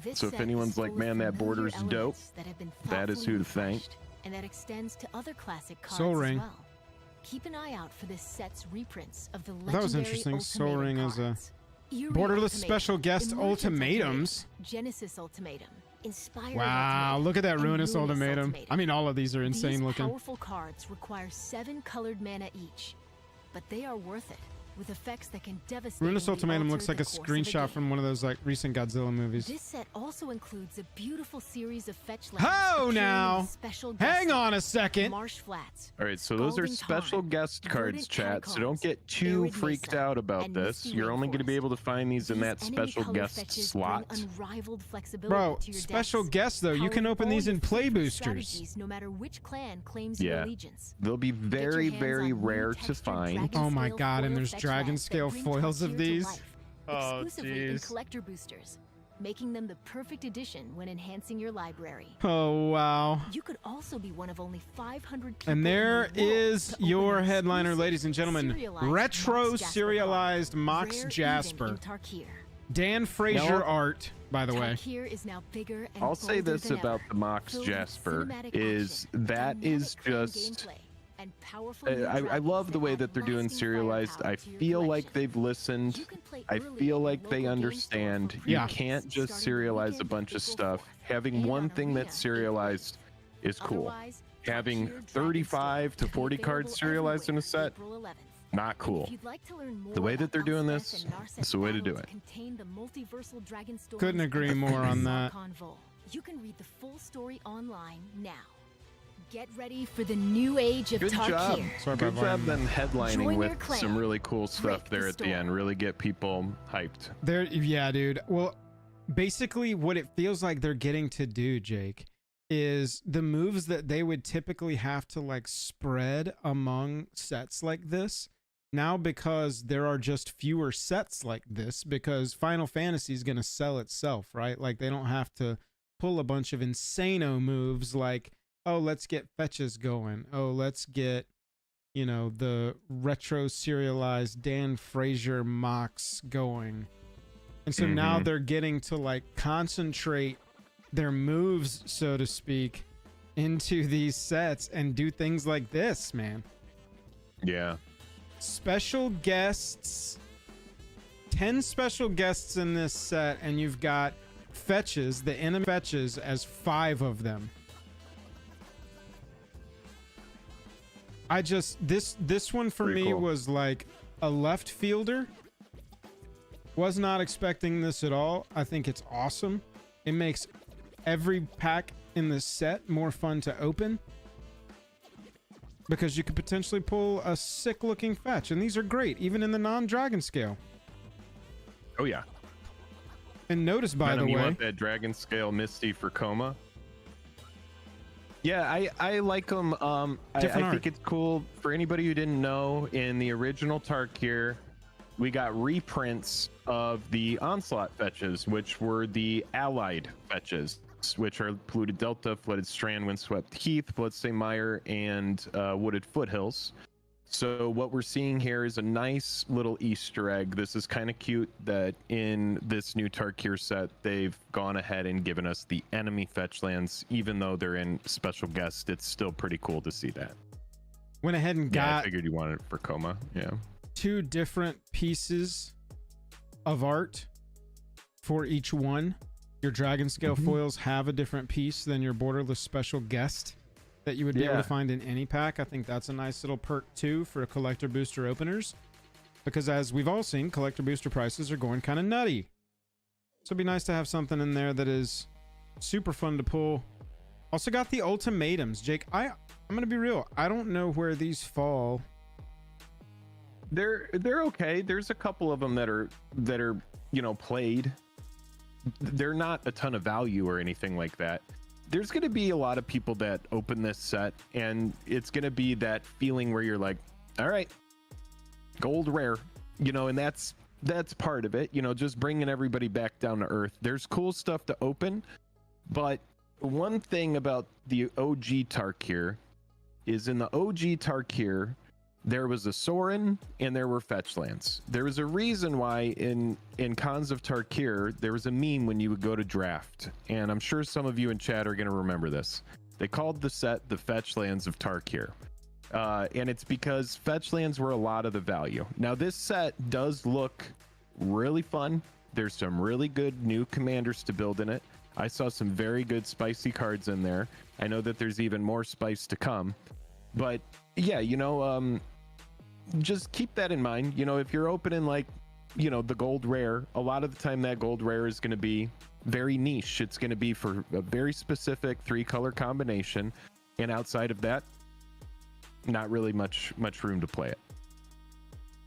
Speaker 4: This
Speaker 2: So if
Speaker 4: set
Speaker 2: anyone's
Speaker 4: is
Speaker 2: like,
Speaker 4: full of
Speaker 2: "Man, that
Speaker 4: familiar
Speaker 2: border's dope,"
Speaker 4: elements that have been
Speaker 2: that is who to
Speaker 4: thoughtfully
Speaker 2: thank.
Speaker 4: refreshed, and that extends to other classic cards
Speaker 1: Soul
Speaker 4: as
Speaker 1: Ring.
Speaker 4: well. Keep an eye out for this set's reprints of the legendary
Speaker 1: That was interesting. Soul
Speaker 4: Ultimatum
Speaker 1: Ring as a
Speaker 4: cards. Eerie
Speaker 1: borderless
Speaker 4: Ultimatum,
Speaker 1: special guest
Speaker 4: Emergent
Speaker 1: ultimatums.
Speaker 4: Ultimatum, Genesis Ultimatum, Inspired
Speaker 1: Wow,
Speaker 4: Ultimatum,
Speaker 1: look at that
Speaker 4: and
Speaker 1: ruinous
Speaker 4: Luminous
Speaker 1: ultimatum.
Speaker 4: Ultimatum.
Speaker 1: I mean, all of these are insane
Speaker 4: These
Speaker 1: looking.
Speaker 4: powerful cards require 7 colored mana each, but they are worth it, with effects that can devastate.
Speaker 1: Ruinous ultimatum looks like a screenshot from one of those like recent Godzilla movies.
Speaker 4: This set also includes a beautiful series of fetch lands.
Speaker 1: Oh,
Speaker 4: appearing in
Speaker 1: now.
Speaker 4: special
Speaker 1: Hang
Speaker 4: guest
Speaker 1: on a
Speaker 4: lists,
Speaker 1: second.
Speaker 4: Marsh Flats.
Speaker 2: All right, so those are
Speaker 4: Scalding
Speaker 2: special
Speaker 4: Tarn,
Speaker 2: guest cards,
Speaker 4: Verdant
Speaker 2: chat. So don't
Speaker 4: Catacombs,
Speaker 2: get too
Speaker 4: Arid
Speaker 2: freaked
Speaker 4: Mesa,
Speaker 2: out about
Speaker 4: and
Speaker 2: this.
Speaker 4: Misty
Speaker 2: You're only going to be
Speaker 4: Rainforest.
Speaker 2: able to find these in that
Speaker 4: These enemy
Speaker 2: special
Speaker 4: color
Speaker 2: guest
Speaker 4: fetches
Speaker 2: slot.
Speaker 4: bring unrivaled flexibility
Speaker 1: Bro,
Speaker 4: to your
Speaker 1: special
Speaker 4: decks,
Speaker 1: guests though, you can
Speaker 4: powering
Speaker 1: open
Speaker 4: all
Speaker 1: these
Speaker 4: your
Speaker 1: in play
Speaker 4: favorite
Speaker 1: boosters.
Speaker 4: strategies, no matter which clan claims
Speaker 2: Yeah.
Speaker 4: your allegiance.
Speaker 2: They'll be
Speaker 4: Get your
Speaker 2: very,
Speaker 4: hands
Speaker 2: very
Speaker 4: on new
Speaker 2: rare to
Speaker 4: textured
Speaker 2: find.
Speaker 4: dragon
Speaker 1: Oh my
Speaker 4: scale
Speaker 1: God, and
Speaker 4: foil
Speaker 1: there's
Speaker 4: fetch
Speaker 1: dragon
Speaker 4: lands that
Speaker 1: scale
Speaker 4: bring
Speaker 1: foils of
Speaker 4: Tarkir to
Speaker 1: these?
Speaker 4: life,
Speaker 1: Oh,
Speaker 4: exclusively in
Speaker 1: jeez.
Speaker 4: collector boosters, making them the perfect addition when enhancing your library.
Speaker 1: Oh wow.
Speaker 4: You could also be one of only 500 people
Speaker 1: And there
Speaker 4: in the world
Speaker 1: is
Speaker 4: to open
Speaker 1: your
Speaker 4: an
Speaker 1: headliner,
Speaker 4: exclusive
Speaker 1: ladies and gentlemen.
Speaker 4: serialized
Speaker 1: Retro
Speaker 4: Mox Jasper
Speaker 1: serialized
Speaker 4: card,
Speaker 1: Mox
Speaker 4: rare even
Speaker 1: Jasper.
Speaker 4: in Tarkir.
Speaker 1: Dan Frazier
Speaker 2: Now-
Speaker 1: art, by the way.
Speaker 4: Tarkir is now bigger and
Speaker 2: I'll say
Speaker 4: bolder
Speaker 2: this
Speaker 4: than
Speaker 2: about
Speaker 4: ever,
Speaker 2: the Mox
Speaker 4: filled with
Speaker 2: Jasper
Speaker 4: cinematic
Speaker 2: is
Speaker 4: action,
Speaker 2: that is
Speaker 4: dynamic clan
Speaker 2: just.
Speaker 4: gameplay, and powerful new
Speaker 2: I
Speaker 4: dragons
Speaker 2: love the
Speaker 4: that
Speaker 2: way
Speaker 4: add
Speaker 2: that they're doing
Speaker 4: lasting
Speaker 2: serialized.
Speaker 4: firepower
Speaker 2: I
Speaker 4: to your
Speaker 2: feel like
Speaker 4: collection.
Speaker 2: they've listened.
Speaker 4: You can play
Speaker 2: I
Speaker 4: early
Speaker 2: feel
Speaker 4: in
Speaker 2: like
Speaker 4: your
Speaker 2: they
Speaker 4: local game store
Speaker 2: understand.
Speaker 4: for
Speaker 2: You
Speaker 1: Yeah.
Speaker 2: can't just
Speaker 4: starting
Speaker 2: serialize a
Speaker 4: weekend
Speaker 2: bunch of
Speaker 4: April
Speaker 2: stuff.
Speaker 4: 4th,
Speaker 2: Having
Speaker 4: and
Speaker 2: one
Speaker 4: on
Speaker 2: thing
Speaker 4: Arena
Speaker 2: that's
Speaker 4: in
Speaker 2: serialized is cool.
Speaker 4: Otherwise,
Speaker 2: Having
Speaker 4: Tarkir
Speaker 2: 35 to
Speaker 4: Dragonstorm
Speaker 2: 40
Speaker 4: will be
Speaker 2: cards
Speaker 4: available
Speaker 2: serialized in a
Speaker 4: everywhere
Speaker 2: set,
Speaker 4: April 11th.
Speaker 2: not
Speaker 4: And
Speaker 2: cool.
Speaker 4: if you'd like to learn more
Speaker 2: The way that
Speaker 4: about
Speaker 2: they're doing
Speaker 4: Elspeth
Speaker 2: this,
Speaker 4: and Narset's
Speaker 2: it's the way to do
Speaker 4: battle
Speaker 2: it.
Speaker 4: contain the multiversal Dragonstorms
Speaker 1: Couldn't agree
Speaker 4: and
Speaker 1: more on that.
Speaker 4: Sarkhan Vol. You can read the full story online now. Get ready for the new age of
Speaker 2: Good job.
Speaker 4: Tarkir.
Speaker 1: Sorry
Speaker 2: Good
Speaker 1: about
Speaker 2: job
Speaker 1: volume.
Speaker 2: them headlining
Speaker 4: Join
Speaker 2: with
Speaker 4: your clan.
Speaker 2: some really cool stuff
Speaker 4: Break
Speaker 2: there
Speaker 4: the
Speaker 2: at the end.
Speaker 4: storm.
Speaker 2: Really get people hyped.
Speaker 1: There, yeah, dude. Well, basically, what it feels like they're getting to do, Jake, is the moves that they would typically have to like spread among sets like this. Now, because there are just fewer sets like this, because Final Fantasy is going to sell itself, right? Like they don't have to pull a bunch of insano moves like, oh, let's get fetches going. Oh, let's get, you know, the retro serialized Dan Frazier mocks going. And so now they're getting to like concentrate their moves, so to speak, into these sets and do things like this, man.
Speaker 2: Yeah.
Speaker 1: Special guests, 10 special guests in this set, and you've got fetches, the enemy fetches, as 5 of them. I just, this one for
Speaker 2: Pretty
Speaker 1: me
Speaker 2: cool.
Speaker 1: was like a left fielder. Was not expecting this at all. I think it's awesome. It makes every pack in the set more fun to open, because you could potentially pull a sick looking fetch, and these are great even in the non-dragon scale.
Speaker 2: Oh yeah.
Speaker 1: And notice, by
Speaker 2: Venom,
Speaker 1: the
Speaker 2: you
Speaker 1: way,
Speaker 2: want that Dragon Scale Misty for Coma? Yeah, I like them. I think it's cool. For anybody who didn't know, in the original Tarkir, we got reprints of the Onslaught fetches, which were the allied fetches, which are Polluted Delta, Flooded Strand, Windswept Heath, Bloodstained Mire, and Wooded Foothills. So what we're seeing here is a nice little Easter egg. This is kind of cute that in this new Tarkir set, they've gone ahead and given us the enemy fetch lands. Even though they're in special guest, it's still pretty cool to see that.
Speaker 1: went ahead and got
Speaker 2: I figured you wanted it for Coma. Yeah.
Speaker 1: 2 different pieces of art for each one. Your Dragon Scale foils have a different piece than your Borderless special guest that you would be able to find in any pack. I think that's a nice little perk too for collector booster openers, because as we've all seen, collector booster prices are going kind of nutty. So it'd be nice to have something in there that is super fun to pull. Also got the ultimatums. Jake, I'm gonna be real, I don't know where these fall.
Speaker 2: They're okay. There's a couple of them that are played. They're not a ton of value or anything like that. There's going to be a lot of people that open this set, and it's going to be that feeling where you're like, all right, gold rare, and that's part of it, just bringing everybody back down to earth. There's cool stuff to open, but one thing about the OG Tarkir is in the OG Tarkir, there was a Sorin and there were fetch lands. There was a reason why in Cons of Tarkir, there was a meme when you would go to draft. And I'm sure some of you in chat are going to remember this. They called the set the fetch lands of Tarkir. And it's because fetch lands were a lot of the value. Now this set does look really fun. There's some really good new commanders to build in it. I saw some very good spicy cards in there. I know that there's even more spice to come. But yeah, just keep that in mind. If you're opening the gold rare, a lot of the time that gold rare is going to be very niche. It's going to be for a very specific 3-color combination, and outside of that, not really much room to play it.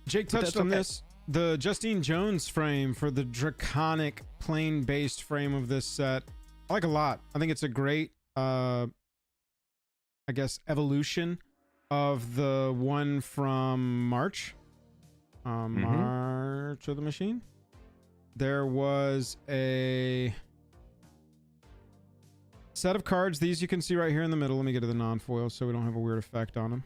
Speaker 1: Jake touched on this. The Justine Jones frame for the draconic plane based frame of this set, I like a lot. I think it's a great evolution of the one from March. March of the Machine. There was a set of cards. These you can see right here in the middle. Let me get to the non-foil so we don't have a weird effect on them.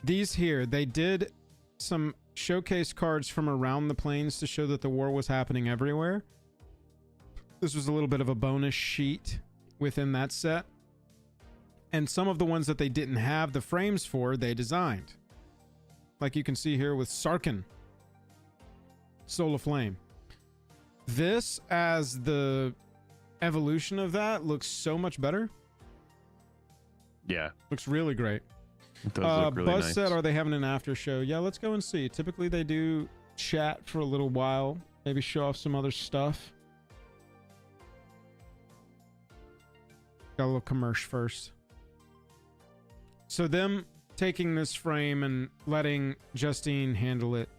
Speaker 1: These here, they did some showcase cards from around the planes to show that the war was happening everywhere. This was a little bit of a bonus sheet within that set. And some of the ones that they didn't have the frames for, they designed. Like you can see here with Sarkhan, Soul of Flame. This, as the evolution of that, looks so much better.
Speaker 2: Yeah.
Speaker 1: Looks really great.
Speaker 2: It does look really
Speaker 1: Buzz
Speaker 2: nice.
Speaker 1: said, are they having an after show? Yeah, let's go and see. Typically they do chat for a little while, maybe show off some other stuff. Got a little commercial first. So them taking this frame and letting Justine handle it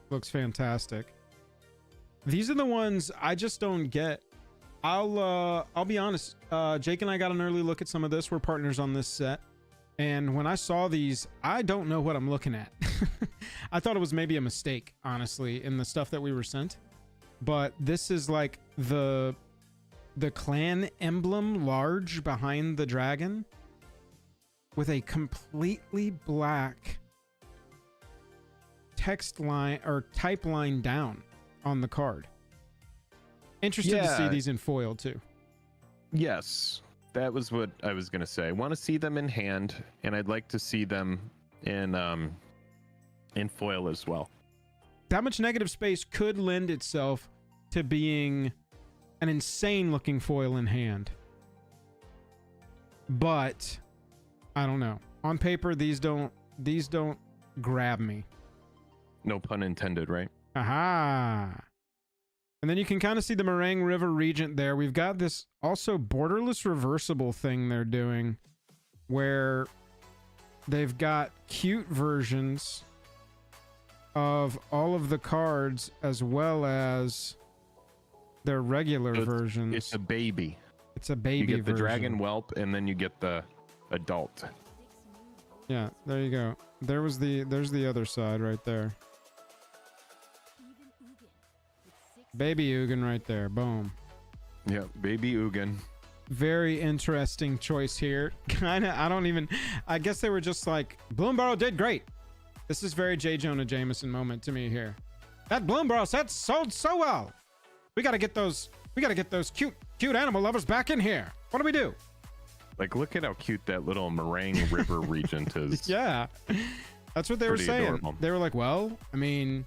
Speaker 1: looks fantastic. These are the ones I just don't get. I'll be honest. Jake and I got an early look at some of this. We're partners on this set. And when I saw these, I don't know what I'm looking at. I thought it was maybe a mistake, honestly, in the stuff that we were sent. But this is like the clan emblem large behind the dragon with a completely black text line or type line down on the card. Interested to see these in foil too.
Speaker 2: Yes, that was what I was going to say. I want to see them in hand, and I'd like to see them in foil as well.
Speaker 1: That much negative space could lend itself to being an insane looking foil in hand. But I don't know. On paper, these don't grab me.
Speaker 2: No pun intended, right?
Speaker 1: Aha. And then you can kind of see the Meringue River Regent there. We've got this also borderless reversible thing they're doing where they've got cute versions of all of the cards as well as their regular
Speaker 2: So
Speaker 1: versions.
Speaker 2: It's a baby.
Speaker 1: It's a
Speaker 2: You
Speaker 1: baby
Speaker 2: get the
Speaker 1: version.
Speaker 2: dragon whelp, and then you get the adult.
Speaker 1: Yeah, there you go. There's the other side right there. Baby Ugin right there. Boom.
Speaker 2: Yeah, baby Ugin.
Speaker 1: Very interesting choice here. I guess they were just like, Bloomburrow did great. This is very J. Jonah Jameson moment to me here. That Bloomburrow set sold so well. We gotta get those cute animal lovers back in here. What do we do?
Speaker 2: Like, look at how cute that little meringue river regent is.
Speaker 1: Yeah. That's what they were
Speaker 2: Pretty
Speaker 1: saying.
Speaker 2: adorable.
Speaker 1: They were like, well, I mean,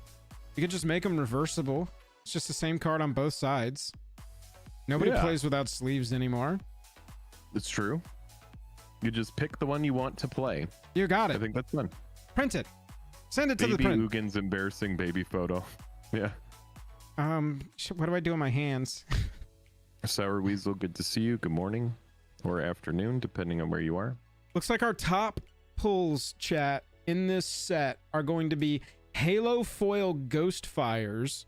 Speaker 1: you could just make them reversible. It's just the same card on both sides. Nobody
Speaker 2: Yeah.
Speaker 1: plays without sleeves anymore.
Speaker 2: It's true. You just pick the one you want to play.
Speaker 1: You got
Speaker 2: I
Speaker 1: it.
Speaker 2: think that's fun.
Speaker 1: Print it. Send it to the
Speaker 2: Baby
Speaker 1: print.
Speaker 2: Ugin's embarrassing baby photo. Yeah.
Speaker 1: What do I do with my hands?
Speaker 2: Sour Weasel, good to see you. Good morning or afternoon, depending on where you are.
Speaker 1: Looks like our top pulls, chat, in this set are going to be Halo foil Ghost Fires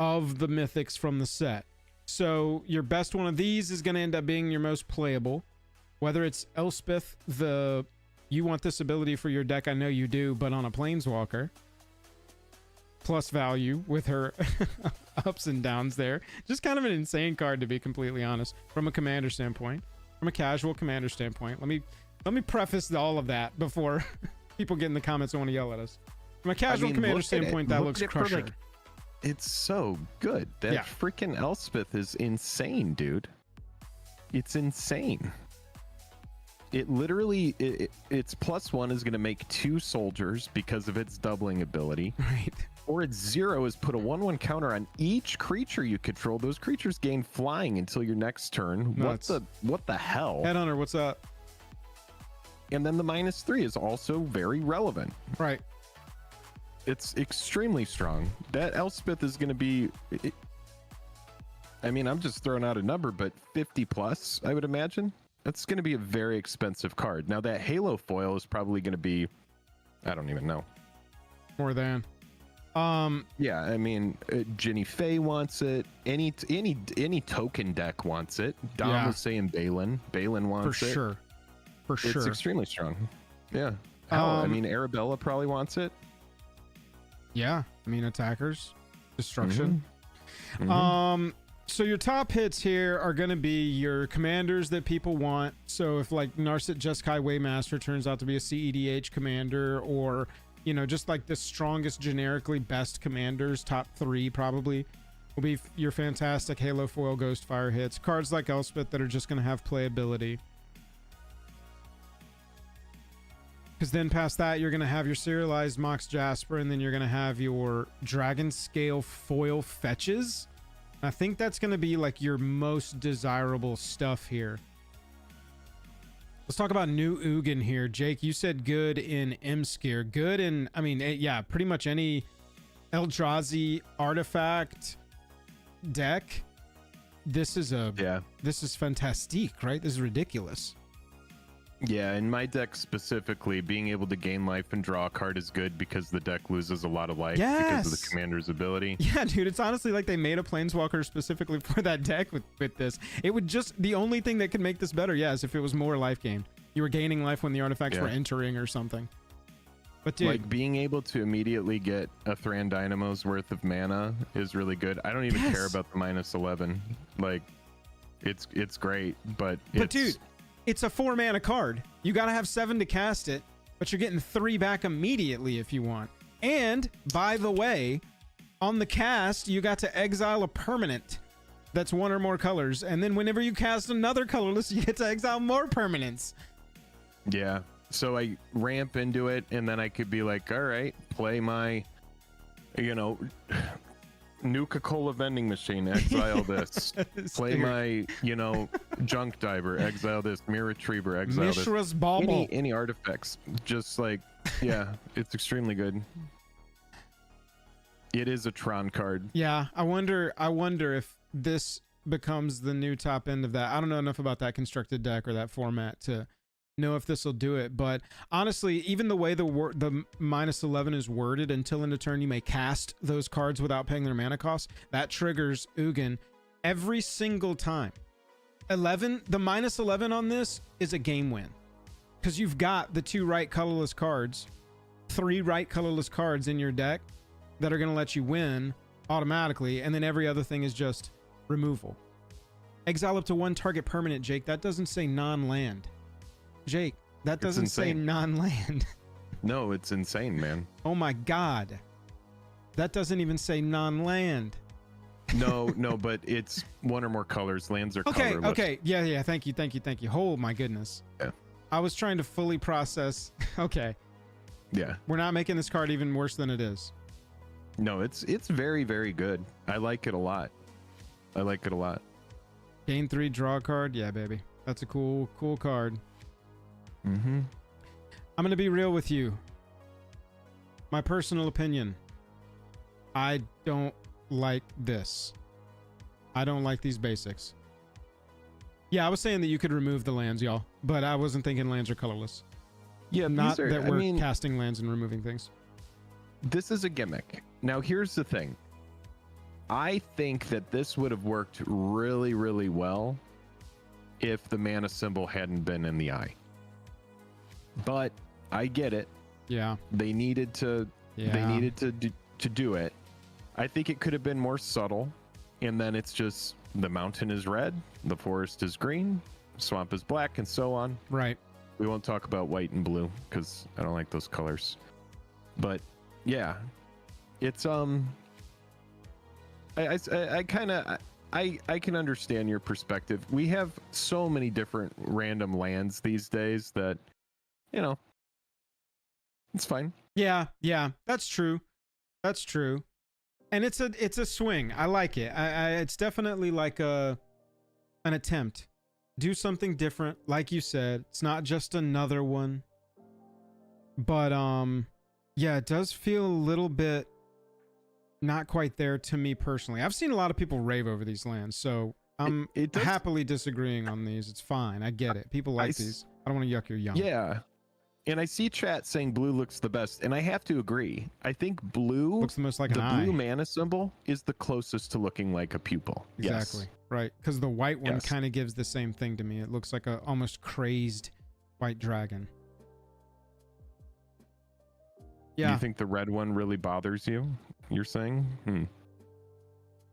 Speaker 1: of the mythics from the set. So your best one of these is going to end up being your most playable. Whether it's Elspeth, you want this ability for your deck, I know you do, but on a Planeswalker. Plus value with her ups and downs there. Just kind of an insane card, to be completely honest, from a commander standpoint. From a casual commander standpoint. Let me preface all of that before people get in the comments and want to yell at us. From a casual commander standpoint, that looks crusher.
Speaker 2: It's so good. That
Speaker 1: Yeah.
Speaker 2: freaking Elspeth is insane, dude. It's insane. It literally, its +1 is going to make 2 soldiers because of its doubling ability.
Speaker 1: Right.
Speaker 2: Or its 0 is put a 1/1 counter on each creature you control. Those creatures gain flying until your next turn.
Speaker 1: Nuts.
Speaker 2: What the hell?
Speaker 1: Headhunter, what's up?
Speaker 2: And then the -3 is also very relevant.
Speaker 1: Right.
Speaker 2: It's extremely strong. That Elspeth is going to be... I mean, I'm just throwing out a number, but 50 plus, I would imagine. That's going to be a very expensive card. Now, that Halo foil is probably going to be... I don't even know.
Speaker 1: More than.
Speaker 2: Yeah, I mean, Ginny Faye wants it. Any token deck wants it. Dom
Speaker 1: Yeah.
Speaker 2: was saying Balin. Balin wants
Speaker 1: For
Speaker 2: it.
Speaker 1: sure. For
Speaker 2: It's
Speaker 1: sure.
Speaker 2: extremely strong. Yeah. Hell, I mean, Arabella probably wants it.
Speaker 1: Yeah. I mean, attackers. Destruction.
Speaker 2: Mhm.
Speaker 1: So your top hits here are going to be your commanders that people want. So if like Narset Jeskai Waymaster turns out to be a CEDH commander, or, you know, just like the strongest generically best commanders, top 3 probably, will be your fantastic Halo foil Ghostfire hits. Cards like Elspeth that are just going to have playability. Because then past that, you're going to have your serialized Mox Jasper, and then you're going to have your Dragon Scale foil fetches. I think that's going to be like your most desirable stuff here. Let's talk about new Ugin here. Jake, you said good in Imskir. Good in, I mean, yeah, pretty much any Eldrazi artifact deck. This is fantastic, right? This is ridiculous.
Speaker 2: Yeah, in my deck specifically, being able to gain life and draw a card is good because the deck loses a lot of life because of the commander's ability.
Speaker 1: Yeah, dude, it's honestly like they made a Planeswalker specifically for that deck with this. It would just, the only thing that could make this better, is if it was more life gain. You were gaining life when the artifacts were entering or something. But dude,
Speaker 2: like being able to immediately get a Thran Dynamo's worth of mana is really good. I don't even care about the -11. Like, it's great, but
Speaker 1: dude, it's a 4 mana card. You got to have 7 to cast it, but you're getting 3 back immediately if you want. And by the way, on the cast, you got to exile a permanent that's 1 or more colors. And then whenever you cast another colorless, you get to exile more permanents.
Speaker 2: Yeah. So I ramp into it, and then I could be like, all right, play my, Nuka-Cola vending machine, exile this. Play my, junk diver, exile this. Mirror retriever, exile
Speaker 1: Mishra's
Speaker 2: this.
Speaker 1: Bauble.
Speaker 2: Any artifacts. Just like, yeah, it's extremely good. It is a Tron card.
Speaker 1: Yeah, I wonder if this becomes the new top end of that. I don't know enough about that constructed deck or that format to know if this will do it, but honestly, even the way the -11 is worded, until end of turn you may cast those cards without paying their mana cost, that triggers Ugin Every single time. 11, the -11 on this is a game win. Because you've got the 2 right colorless cards, 3 right colorless cards in your deck that are going to let you win automatically, and then every other thing is just removal. Exile up to 1 target permanent, Jake. That doesn't say non-land. Jake, that doesn't say non-land.
Speaker 2: No, it's insane, man.
Speaker 1: Oh my god. That doesn't even say non-land.
Speaker 2: No, but it's 1 or more colors. Lands are colorless.
Speaker 1: Okay. Yeah. Thank you. Oh my goodness.
Speaker 2: Yeah.
Speaker 1: I was trying to fully process. Okay.
Speaker 2: Yeah.
Speaker 1: We're not making this card even worse than it is.
Speaker 2: No, it's very, very good. I like it a lot.
Speaker 1: Gain 3, draw a card. Yeah, baby. That's a cool card.
Speaker 2: Mm-hmm.
Speaker 1: I'm going to be real with you. My personal opinion. I don't like this. I don't like these basics. Yeah, I was saying that you could remove the lands, y'all, but I wasn't thinking lands are colorless.
Speaker 2: Yeah,
Speaker 1: not that we're casting lands and removing things.
Speaker 2: This is a gimmick. Now, here's the thing. I think that this would have worked really, really well if the mana symbol hadn't been in the eye. But I get it.
Speaker 1: Yeah.
Speaker 2: They needed to.
Speaker 1: Yeah.
Speaker 2: They needed to do it. I think it could have been more subtle, and then it's just the mountain is red, the forest is green, swamp is black, and so on.
Speaker 1: Right.
Speaker 2: We won't talk about white and blue because I don't like those colors. But yeah, it's I can understand your perspective. We have so many different random lands these days that, you know, it's fine.
Speaker 1: Yeah, that's true. And it's a swing. I like it. It's definitely like an attempt. Do something different, like you said. It's not just another one. But yeah, it does feel a little bit not quite there to me personally. I've seen a lot of people rave over these lands, so I'm happily disagreeing on these. It's fine. I get it. People like these. I don't want to yuck your yum.
Speaker 2: Yeah. And I see chat saying blue looks the best, and I have to agree. I think blue
Speaker 1: looks the most like an eye.
Speaker 2: The blue mana symbol is the closest to looking like a pupil.
Speaker 1: Exactly.
Speaker 2: Yes.
Speaker 1: Right. Because the white one kind of gives the same thing to me. It looks like a almost crazed white dragon. Yeah.
Speaker 2: Do you think the red one really bothers you? You're saying?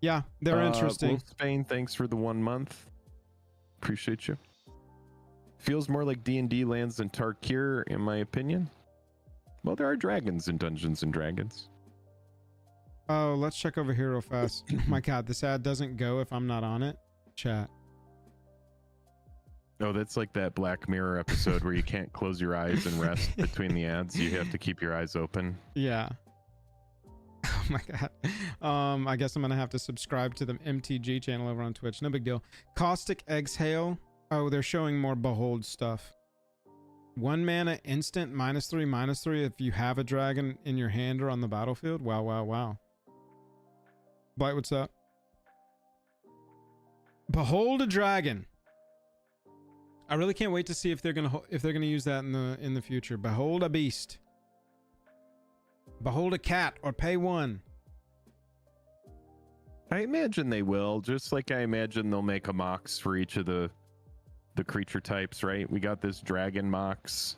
Speaker 1: Yeah, they're interesting.
Speaker 2: Wolf Spain, thanks for the 1 month. Appreciate you. Feels more like D&D lands than Tarkir, in my opinion. Well, there are dragons in Dungeons and Dragons.
Speaker 1: Oh, let's check over here real fast. Oh my god, this ad doesn't go if I'm not on it. Chat.
Speaker 2: Oh, that's like that Black Mirror episode where you can't close your eyes and rest between the ads. You have to keep your eyes open.
Speaker 1: Yeah. Oh my god. I guess I'm gonna have to subscribe to the MTG channel over on Twitch. No big deal. Caustic Exhale. Oh, they're showing more Behold stuff. 1 mana instant -3/-3 if you have a dragon in your hand or on the battlefield. Wow. Blight, what's up? Behold a dragon. I really can't wait to see if they're gonna use that in the future. Behold a beast. Behold a cat or pay 1.
Speaker 2: I imagine they will, just like I imagine they'll make a mox for each of the creature types, right? We got this dragon mox.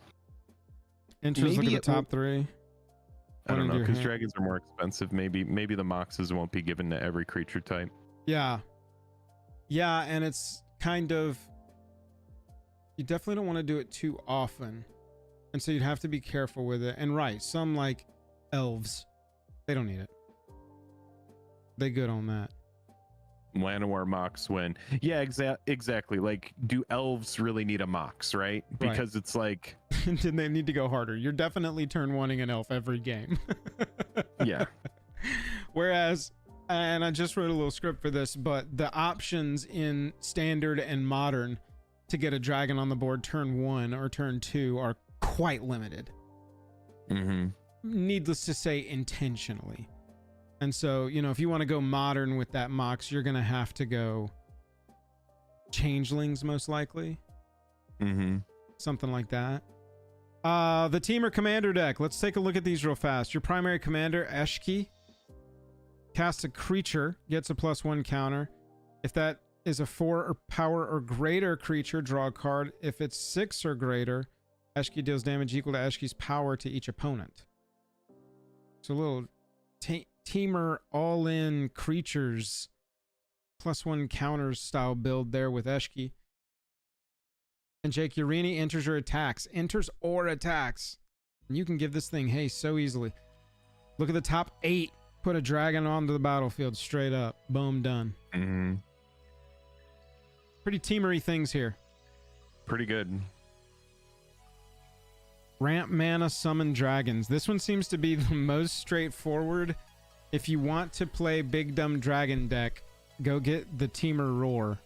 Speaker 1: Interest, look at the top 3.
Speaker 2: I don't know, because dragons are more expensive. Maybe the moxes won't be given to every creature type.
Speaker 1: Yeah, and it's kind of, you definitely don't want to do it too often, and so you'd have to be careful with it. And right, some like elves, they don't need it. They good on that.
Speaker 2: Llanowar mox when exactly, like, do elves really need a mox, right? Because it's like
Speaker 1: then they need to go harder. You're definitely turn 1ing an elf every game.
Speaker 2: Yeah.
Speaker 1: Whereas, and I just wrote a little script for this, but the options in standard and modern to get a dragon on the board turn 1 or turn 2 are quite limited. Needless to say, intentionally. And so, you know, if you want to go modern with that mox, you're going to have to go changelings, most likely. Something like that. The team or commander deck. Let's take a look at these real fast. Your primary commander, Eshki, casts a creature, gets a +1 counter. If that is a 4 or power or greater creature, draw a card. If it's 6 or greater, Eshki deals damage equal to Eshki's power to each opponent. So a little teamer all-in creatures +1 counters style build there with Eshki. And Jake, Urini enters or attacks. Enters or attacks. And you can give this thing haste so easily. Look at the top 8. Put a dragon onto the battlefield straight up. Boom, done.
Speaker 2: Mm-hmm.
Speaker 1: Pretty teamery things here.
Speaker 2: Pretty good.
Speaker 1: Ramp mana, summon dragons. This one seems to be the most straightforward. If you want to play big dumb dragon deck, go get the Teamer Roar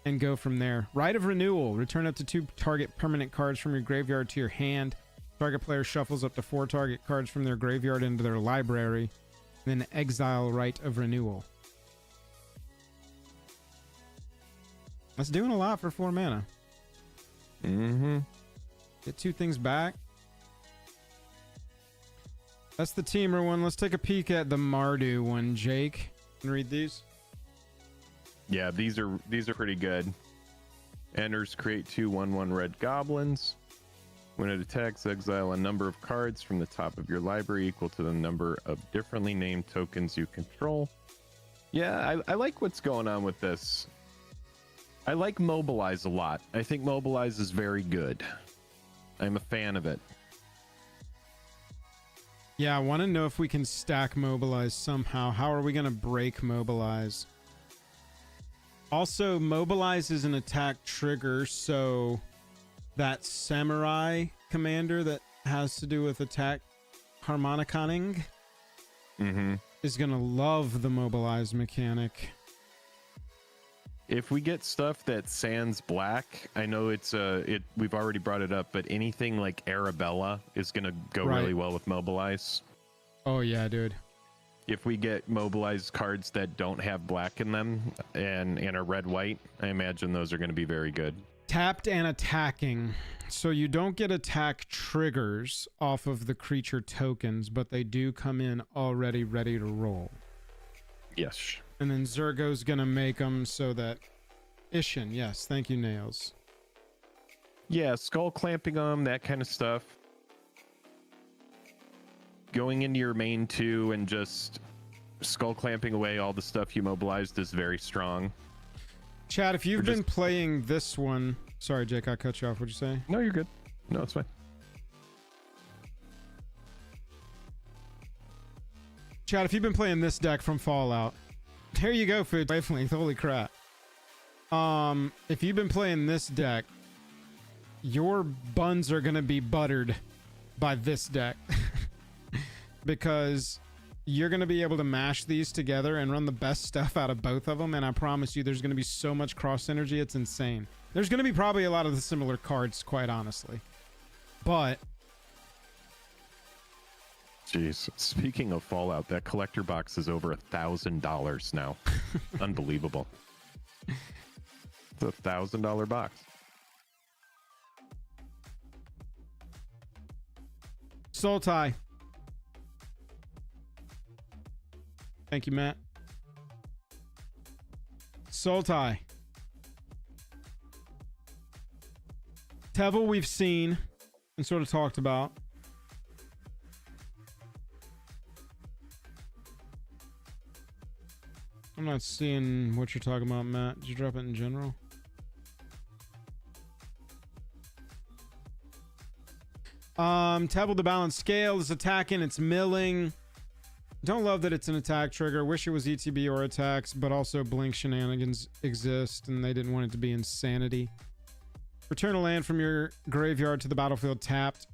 Speaker 1: and go from there. Rite of Renewal. Return up to 2 target permanent cards from your graveyard to your hand. Target player shuffles up to 4 target cards from their graveyard into their library. Then exile Rite of Renewal. That's doing a lot for 4 mana.
Speaker 2: Mm-hmm.
Speaker 1: Get 2 things back. That's the Teamer one. Let's take a peek at the Mardu one, Jake. Can you read these?
Speaker 2: Yeah, these are pretty good. Enters, create 2 1/1 red goblins. When it attacks, exile a number of cards from the top of your library equal to the number of differently named tokens you control. Yeah, I like what's going on with this. I like Mobilize a lot. I think Mobilize is very good. I'm a fan of it.
Speaker 1: Yeah, I want to know if we can stack Mobilize somehow. How are we going to break Mobilize? Also, Mobilize is an attack trigger, so that Samurai commander that has to do with attack harmoniconing is going to love the Mobilize mechanic.
Speaker 2: If we get stuff that sans black, I know we've already brought it up, but anything like Arabella is going to go really well with Mobilize.
Speaker 1: Oh yeah, dude.
Speaker 2: If we get Mobilize cards that don't have black in them and are red-white, I imagine those are going to be very good.
Speaker 1: Tapped and attacking. So you don't get attack triggers off of the creature tokens, but they do come in already ready to roll.
Speaker 2: Yes.
Speaker 1: And then Zergo's going to make them so that... Ishin, yes. Thank you, Nails.
Speaker 2: Yeah, skull clamping them, that kind of stuff. Going into your main 2 and just skull clamping away all the stuff you mobilized is very strong.
Speaker 1: Chad, if you've been playing this one... Sorry, Jake, I cut you off. What'd you say?
Speaker 2: No, you're good. No, it's fine.
Speaker 1: Chad, if you've been playing this deck from Fallout... Here you go, Food Wavelength. Holy crap. If you've been playing this deck, your buns are going to be buttered by this deck. Because you're going to be able to mash these together and run the best stuff out of both of them. And I promise you, there's going to be so much cross synergy. It's insane. There's going to be probably a lot of the similar cards, quite honestly. But...
Speaker 2: Jeez. Speaking of Fallout, that collector box is over $1,000 now. Unbelievable. It's a $1,000 box.
Speaker 1: Sultai. Thank you, Matt. Sultai. Tevel we've seen and sort of talked about. I'm not seeing what you're talking about, Matt. Did you drop it in general? Tevel the balanced scale is attacking, it's milling. Don't love that it's an attack trigger. Wish it was ETB or attacks, but also blink shenanigans exist and they didn't want it to be insanity. Return a land from your graveyard to the battlefield tapped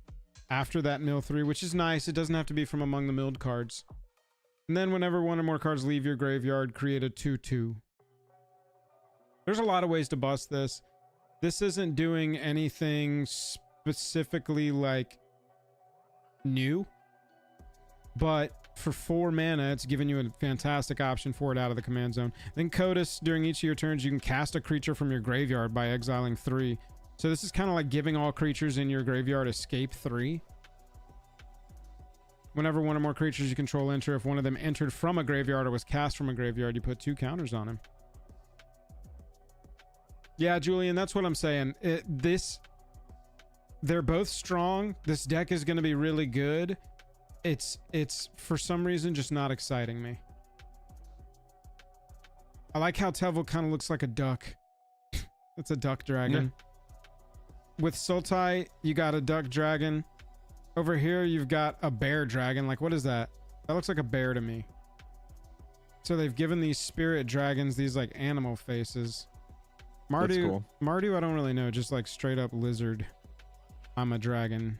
Speaker 1: after that mill 3, which is nice. It doesn't have to be from among the milled cards. And then whenever one or more cards leave your graveyard, create a 2/2. There's a lot of ways to bust this. This isn't doing anything specifically like new, but for 4 mana, it's giving you a fantastic option for it out of the command zone. Then Codus, during each of your turns, you can cast a creature from your graveyard by exiling 3. So this is kind of like giving all creatures in your graveyard escape 3. Whenever one or more creatures you control enter, if one of them entered from a graveyard or was cast from a graveyard, you put 2 counters on him. Yeah, Julian, that's what I'm saying. They're both strong. This deck is going to be really good. It's for some reason just not exciting me. I like how Tevel kind of looks like a duck. It's a duck dragon. Yeah. With Sultai, you got a duck dragon. Over here, you've got a bear dragon. Like, what is that? That looks like a bear to me. So they've given these spirit dragons these like animal faces. Mardu, cool. Mardu, I don't really know. Just like straight up lizard. I'm a dragon.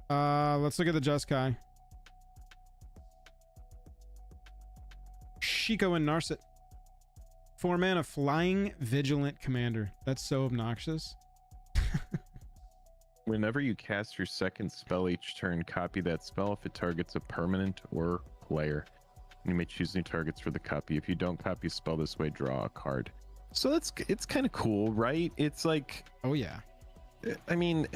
Speaker 1: Let's look at the Jeskai. Shiko and Narset. 4 mana flying vigilant commander. That's so obnoxious.
Speaker 2: Whenever you cast your second spell each turn, copy that spell if it targets a permanent or player. You may choose new targets for the copy. If you don't copy a spell this way, draw a card. So it's kind of cool, right? It's like,
Speaker 1: oh yeah.
Speaker 2: I mean,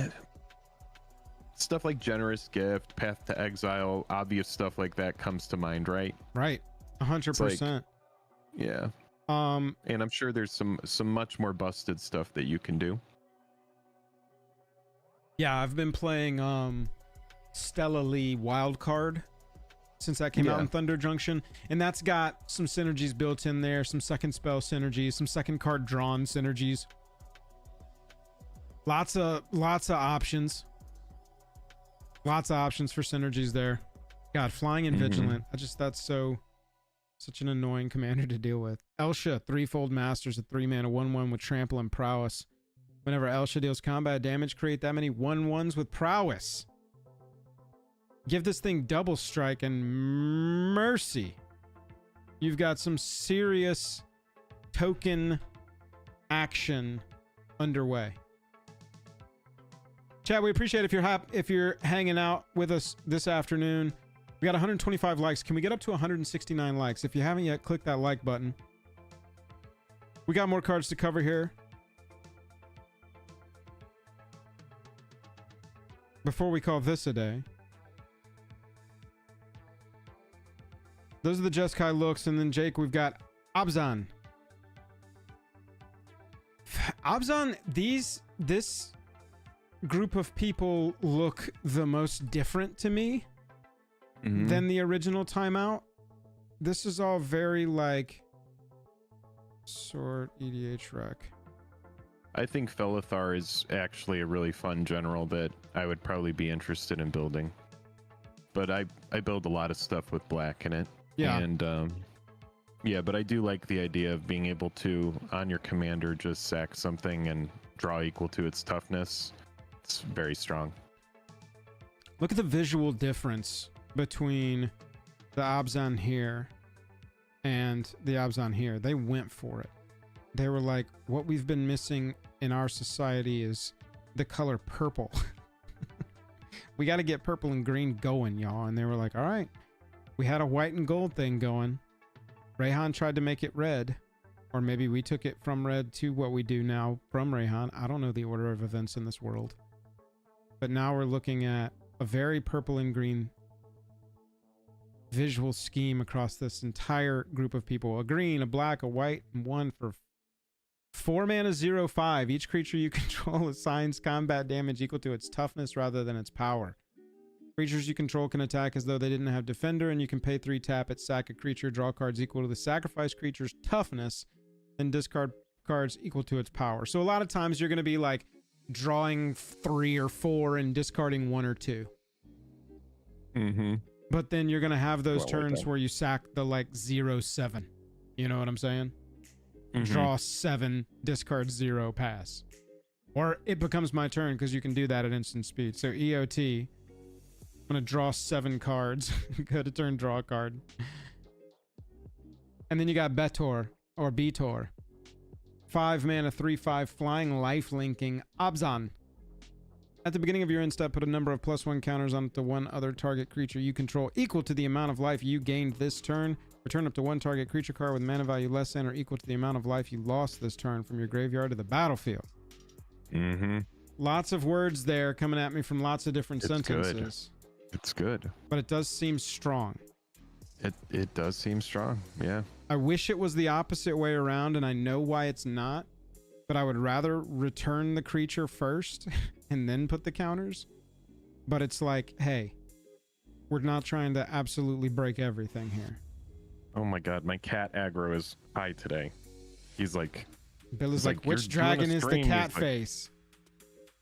Speaker 2: stuff like Generous Gift, Path to Exile, obvious stuff like that comes to mind, right?
Speaker 1: Right. 100%.
Speaker 2: Yeah. And I'm sure there's some much more busted stuff that you can do.
Speaker 1: Yeah, I've been playing Stella Lee Wildcard since that came out in Thunder Junction, and that's got some synergies built in there, some second spell synergies, some second card drawn synergies. Lots of options. Lots of options for synergies there. God, flying and vigilant. That's such an annoying commander to deal with. Elsha, Threefold Masters, a 3-mana 1/1 with trample and prowess. Whenever Elsha deals combat damage, create that many 1/1s with prowess. Give this thing double strike and mercy. You've got some serious token action underway. Chat, we appreciate it if you're hanging out with us this afternoon. We got 125 likes. Can we get up to 169 likes? If you haven't yet, click that like button. We got more cards to cover here. Before we call this a day. Those are the Jeskai looks, and then Jake, we've got Abzan. Abzan, this group of people look the most different to me than the original Timeout. This is all very like Sword EDH Rec.
Speaker 2: I think Felithar is actually a really fun general that I would probably be interested in building. But I build a lot of stuff with black in it. Yeah. And yeah, but I do like the idea of being able to, on your commander, just sack something and draw equal to its toughness. It's very strong.
Speaker 1: Look at the visual difference between the Abzan here and the Abzan here. They went for it. They were like, what we've been missing in our society is the color purple. We got to get purple and green going, y'all. And they were like, all right, we had a white and gold thing going. Rayhan tried to make it red, or maybe we took it from red to what we do now from Rayhan. I don't know the order of events in this world. But now we're looking at a very purple and green visual scheme across this entire group of people. A green, a black, a white, and one for 4 mana 0/5. Each creature you control assigns combat damage equal to its toughness rather than its power. Creatures you control can attack as though they didn't have defender, and you can pay 3 tap it, sack a creature, draw cards equal to the sacrifice creature's toughness, and discard cards equal to its power. So a lot of times you're going to be like drawing 3 or 4 and discarding 1 or 2. But then you're going to have those turns where you sack the like 0/7. You know what I'm saying? Draw 7, discard 0, pass. Or it becomes my turn because you can do that at instant speed. So EOT, I'm going to draw 7 cards. Go to turn, draw a card. And then you got Betor or Betor. 5 mana, 3/5 flying life linking Abzan. At the beginning of your end step, put a number of +1 counters onto one other target creature you control equal to the amount of life you gained this turn. Return up to 1 target creature card with mana value less than or equal to the amount of life you lost this turn from your graveyard to the battlefield. Lots of words there coming at me from lots of different sentences.
Speaker 2: It's good.
Speaker 1: But it does seem strong.
Speaker 2: It does seem strong. Yeah.
Speaker 1: I wish it was the opposite way around, and I know why it's not, but I would rather return the creature first and then put the counters. But it's like, hey, we're not trying to absolutely break everything here.
Speaker 2: Oh my god, my cat aggro is high today. He's like,
Speaker 1: Bill is like,
Speaker 2: "You're
Speaker 1: which
Speaker 2: doing a
Speaker 1: dragon is the
Speaker 2: stream."
Speaker 1: cat
Speaker 2: He's like-
Speaker 1: face?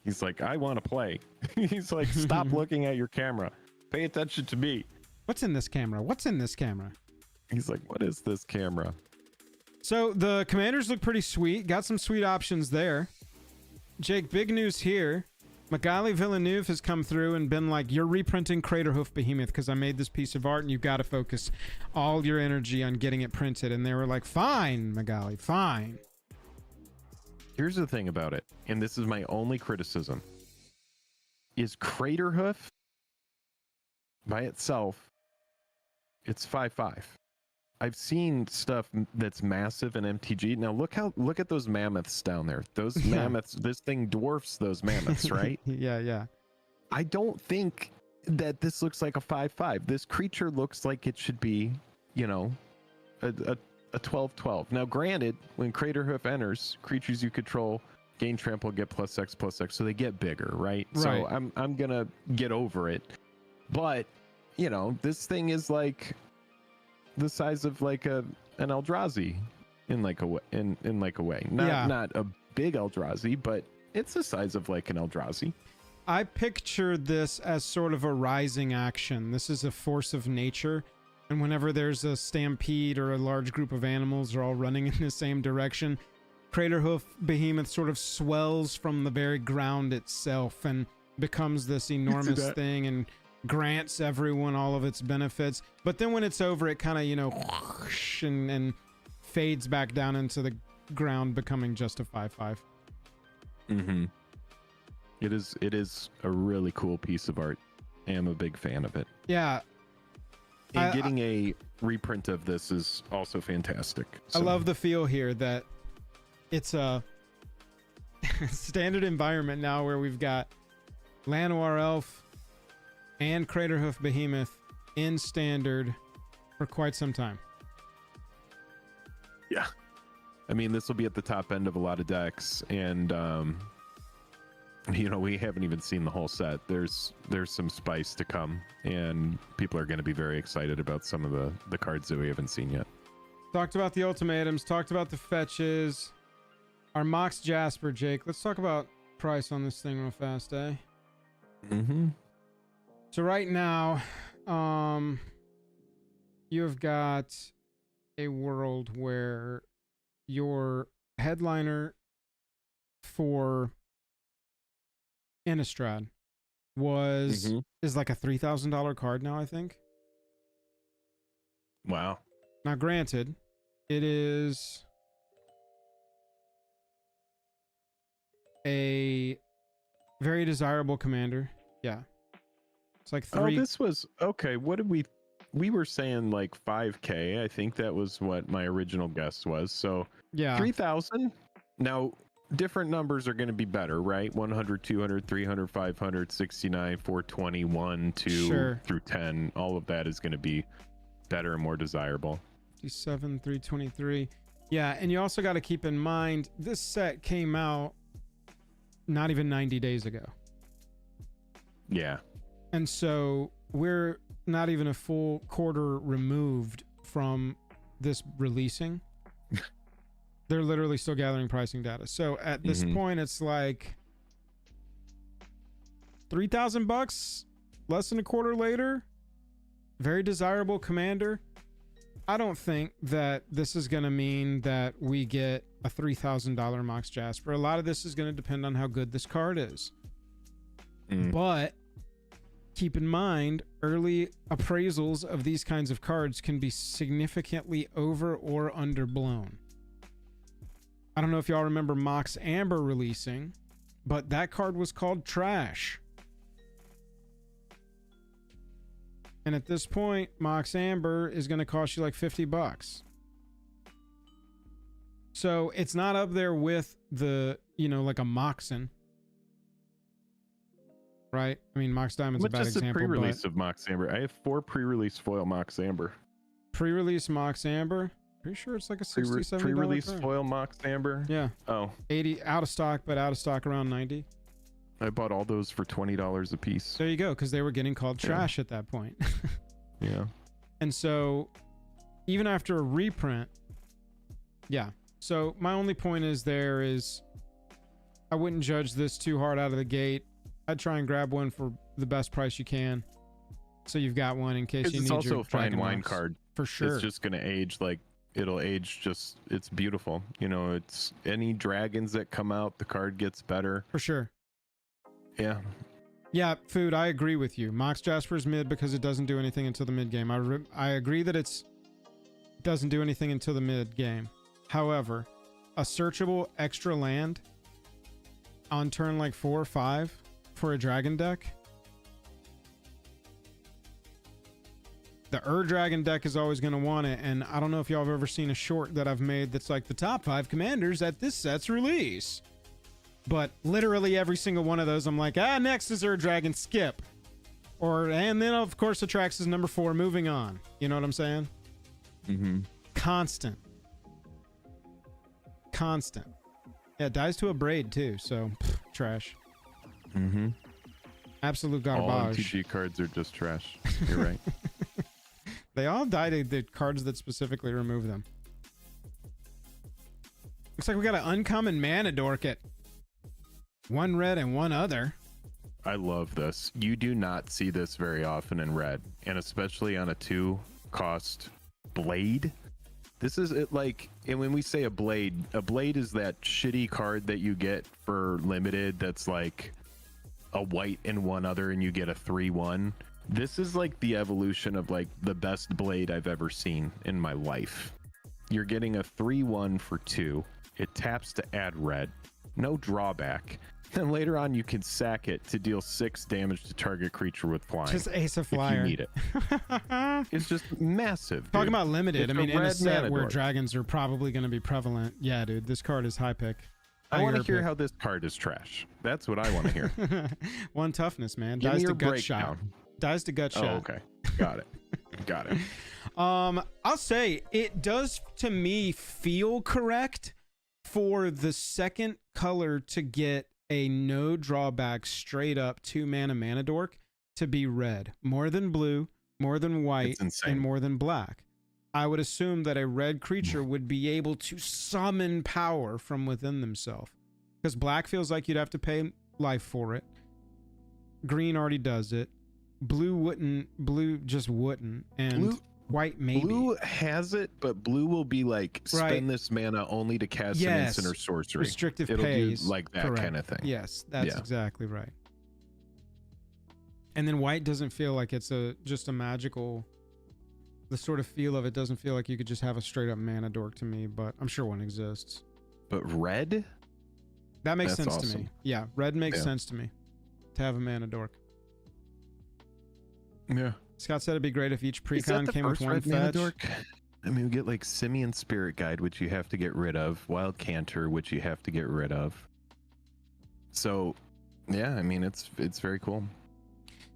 Speaker 2: He's like, I want to play. He's like, stop looking at your camera. Pay attention to me.
Speaker 1: What's in this camera? What's in this camera?
Speaker 2: He's like, what is this camera?
Speaker 1: So the commanders look pretty sweet. Got some sweet options there. Jake, big news here. Magali Villeneuve has come through and been like, you're reprinting Craterhoof Behemoth because I made this piece of art and you've got to focus all your energy on getting it printed. And they were like, fine, Magali, fine.
Speaker 2: Here's the thing about it, and this is my only criticism, is Craterhoof by itself, it's 5/5. I've seen stuff that's massive in MTG. Now look at those mammoths down there. Those mammoths, this thing dwarfs those mammoths, right?
Speaker 1: Yeah.
Speaker 2: I don't think that this looks like a 5/5. This creature looks like it should be, a 12/12. Now, granted, when Craterhoof enters, creatures you control gain trample, get +X/+X, so they get bigger, right? So I'm gonna get over it. But this thing is like the size of like an Eldrazi in like a way. Not a big Eldrazi, but it's the size of like an Eldrazi.
Speaker 1: I picture this as sort of a rising action. This is a force of nature. And whenever there's a stampede or a large group of animals are all running in the same direction, Craterhoof Behemoth sort of swells from the very ground itself and becomes this enormous thing and grants everyone all of its benefits. But then when it's over, it kind of, whoosh and fades back down into the ground, becoming just a 5/5.
Speaker 2: Mm-hmm. It is a really cool piece of art. I am a big fan of it.
Speaker 1: Yeah.
Speaker 2: And getting a reprint of this is also fantastic.
Speaker 1: I love the feel here that it's a standard environment now where we've got Llanowar Elf and Craterhoof Behemoth in standard for quite some time.
Speaker 2: Yeah. I mean, this will be at the top end of a lot of decks, and we haven't even seen the whole set. There's some spice to come, and people are going to be very excited about some of the cards that we haven't seen yet.
Speaker 1: Talked about the ultimatums, talked about the fetches. Our Mox Jasper, Jake. Let's talk about price on this thing real fast, eh?
Speaker 2: Mm-hmm.
Speaker 1: So right now, you have got a world where your headliner for Innistrad is like a $3,000 card now, I think.
Speaker 2: Wow.
Speaker 1: Now, granted, it is a very desirable commander. Yeah. It's like three.
Speaker 2: Oh, this was okay. What did we were saying like 5K. I think that was what my original guess was. So
Speaker 1: yeah,
Speaker 2: 3,000. Now, different numbers are going to be better, right? 100, 200, 300, 500, 69, 420, 1, 2 through 10. All of that is going to be better and more desirable.
Speaker 1: 57, 323. Yeah, and you also got to keep in mind this set came out not even 90 days ago.
Speaker 2: Yeah.
Speaker 1: And so we're not even a full quarter removed from this releasing. They're literally still gathering pricing data. So at this point, it's like $3,000, less than a quarter later. Very desirable commander. I don't think that this is going to mean that we get a $3,000 Mox Jasper. A lot of this is going to depend on how good this card is. But keep in mind, early appraisals of these kinds of cards can be significantly over or underblown. I don't know if y'all remember Mox Amber releasing, but that card was called trash. And at this point, Mox Amber is going to cost you like $50. So it's not up there with the, like a Moxen. Right? I mean, Mox Diamond's a bad example.
Speaker 2: Just a pre-release of Mox Amber. I have 4 pre-release foil Mox Amber.
Speaker 1: Pre-release Mox Amber. Pretty sure it's like a $60, $70
Speaker 2: Pre-release
Speaker 1: card.
Speaker 2: foil Mox Amber.
Speaker 1: Yeah.
Speaker 2: Oh,
Speaker 1: 80 out of stock, but out of stock around 90.
Speaker 2: I bought all those for $20 a piece.
Speaker 1: There you go, because they were getting called trash at that point.
Speaker 2: Yeah.
Speaker 1: And so, even after a reprint, yeah. So my only point is I wouldn't judge this too hard out of the gate. I'd try and grab one for the best price you can, so you've got one in case you need
Speaker 2: It's also
Speaker 1: your
Speaker 2: a fine
Speaker 1: Dragon
Speaker 2: wine
Speaker 1: Mox.
Speaker 2: card.
Speaker 1: For sure.
Speaker 2: It's just gonna age like it'll age. Just it's beautiful. You know, it's any dragons that come out, the card gets better.
Speaker 1: For sure.
Speaker 2: Yeah.
Speaker 1: Yeah, Food, I agree with you. Mox Jasper's mid because it doesn't do anything until the mid game. I agree that it doesn't do anything until the mid game. However, a searchable extra land on turn like 4 or 5 for a dragon deck. The Dragon deck is always going to want it, and I don't know if y'all have ever seen a short that I've made that's like the top 5 commanders at this set's release. But literally every single one of those, I'm like, next is Dragon, skip. And then, of course, Atrax is number 4, moving on. You know what I'm saying?
Speaker 2: Mm-hmm.
Speaker 1: Constant. Yeah, dies to a braid, too, so trash.
Speaker 2: Mm-hmm.
Speaker 1: Absolute
Speaker 2: All
Speaker 1: garbage.
Speaker 2: MTG cards are just trash. You're right.
Speaker 1: They all die to the cards that specifically remove them. Looks like we got an uncommon mana dork at 1 red and 1 other.
Speaker 2: I love this. You do not see this very often in red, and especially on a 2-cost blade. This is it, like, and when we say a blade is that shitty card that you get for limited that's like a white and 1 other and you get a 3/1. This is like the evolution of like the best blade I've ever seen in my life. You're getting a 3/1 for 2. It taps to add red. No drawback. Then later on, you can sack it to deal 6 damage to target creature with flying.
Speaker 1: Just ace a
Speaker 2: if
Speaker 1: flyer.
Speaker 2: you need it. It's just massive.
Speaker 1: Talking
Speaker 2: dude.
Speaker 1: about limited,
Speaker 2: It's
Speaker 1: I mean, in a
Speaker 2: red
Speaker 1: set
Speaker 2: mana
Speaker 1: where
Speaker 2: dork.
Speaker 1: dragons are probably going to be prevalent. Yeah, dude, this card is high pick.
Speaker 2: I want to
Speaker 1: Higher
Speaker 2: hear how this card is trash. That's what I want to hear.
Speaker 1: pick. 1 toughness, man.
Speaker 2: Give
Speaker 1: Dies
Speaker 2: me
Speaker 1: to
Speaker 2: your
Speaker 1: gut shot.
Speaker 2: breakdown.
Speaker 1: Dies to gut
Speaker 2: Oh,
Speaker 1: shot.
Speaker 2: okay. Got it. Got it.
Speaker 1: I'll say it does to me feel correct for the second color to get a no drawback straight up 2 mana dork to be red, more than blue, more than white,
Speaker 2: It's insane.
Speaker 1: and more than black. I would assume that a red creature would be able to summon power from within themselves, because black feels like you'd have to pay life for it. Green already does it. Blue wouldn't. Blue just wouldn't. And
Speaker 2: Blue-
Speaker 1: white maybe.
Speaker 2: Blue has it, but blue will be like spend
Speaker 1: Right.
Speaker 2: this mana only to cast an
Speaker 1: Yes.
Speaker 2: instant or sorcery.
Speaker 1: Restrictive
Speaker 2: It'll
Speaker 1: pays.
Speaker 2: do like that
Speaker 1: Correct.
Speaker 2: kind of thing.
Speaker 1: Yes, that's
Speaker 2: Yeah.
Speaker 1: exactly right. And then white doesn't feel like it's just a magical. The sort of feel of it doesn't feel like you could just have a straight up mana dork to me, but I'm sure one exists.
Speaker 2: But red,
Speaker 1: That makes
Speaker 2: That's
Speaker 1: sense to
Speaker 2: awesome.
Speaker 1: me. Yeah, red makes
Speaker 2: Yeah.
Speaker 1: sense to me. To have a mana dork.
Speaker 2: yeah.
Speaker 1: Scott said it'd be great if each
Speaker 2: Is that
Speaker 1: precon
Speaker 2: the
Speaker 1: came with
Speaker 2: first
Speaker 1: 1
Speaker 2: red mana
Speaker 1: fetch.
Speaker 2: dork? I mean, we get like Simian Spirit Guide, which you have to get rid of. Wild Canter, which you have to get rid of. So, yeah, I mean, it's very cool.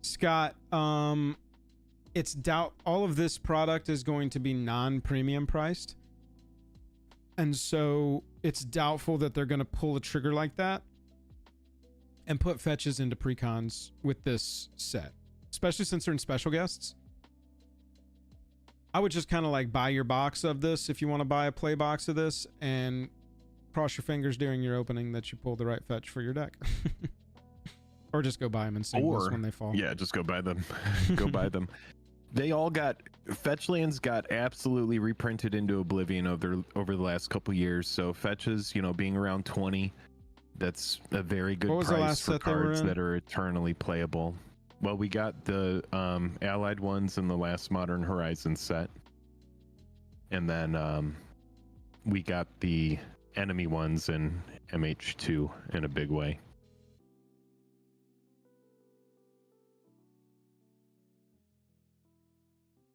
Speaker 1: Scott, it's doubt all of this product is going to be non-premium priced. And so it's doubtful that they're going to pull a trigger like that and put fetches into precons with this set, especially since they're in special guests. I would just kind of like buy your box of this if you want to buy a play box of this, and cross your fingers during your opening that you pull the right fetch for your deck. Or just go buy them in singles when they fall.
Speaker 2: Yeah, just go buy them. Go buy them. They all got fetchlands got absolutely reprinted into oblivion over the last couple years. So fetches, being around 20, that's a very good
Speaker 1: What was the
Speaker 2: price
Speaker 1: last
Speaker 2: for
Speaker 1: set they were
Speaker 2: cards
Speaker 1: in?
Speaker 2: that are eternally playable. Well, we got the allied ones in the last Modern Horizons set, and then we got the enemy ones in MH2 in a big way.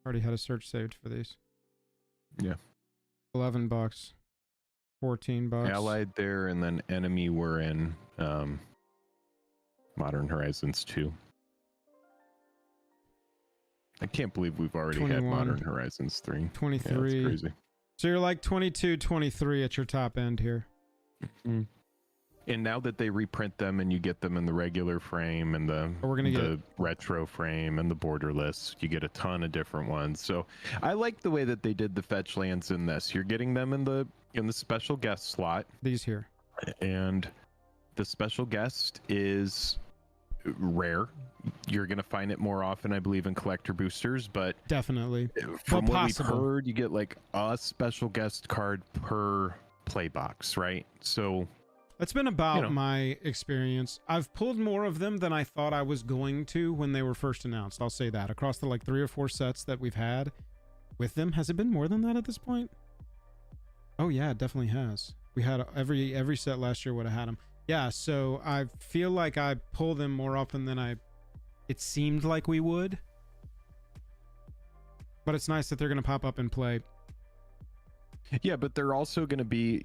Speaker 1: Already had a search saved for these.
Speaker 2: Yeah.
Speaker 1: $11, $14.
Speaker 2: Allied there, and then enemy were in Modern Horizons 2. I can't believe we've already
Speaker 1: 21,
Speaker 2: had Modern Horizons 3.
Speaker 1: 23.
Speaker 2: Yeah, that's crazy.
Speaker 1: So you're like 22, 23 at your top end here.
Speaker 2: Mm-hmm. And now that they reprint them and you get them in the regular frame and the retro frame and the borderless, you get a ton of different ones. So I like the way that they did the fetch lands in this. You're getting them in the special guest slot.
Speaker 1: These here. And
Speaker 2: the special guest is rare. You're going to find it more often, I believe, in collector boosters, but
Speaker 1: definitely
Speaker 2: from what we've heard, you get like a special guest card per play box, right? So
Speaker 1: that's been about my experience. I've pulled more of them than I thought I was going to when they were first announced. I'll say that. Across the like 3 or 4 sets that we've had with them. Has it been more than that at this point? Oh yeah, it definitely has. We had every set last year would have had them. Yeah, so I feel like I pull them more often than it seemed like we would. But it's nice that they're going to pop up and play.
Speaker 2: Yeah, but they're also going to be,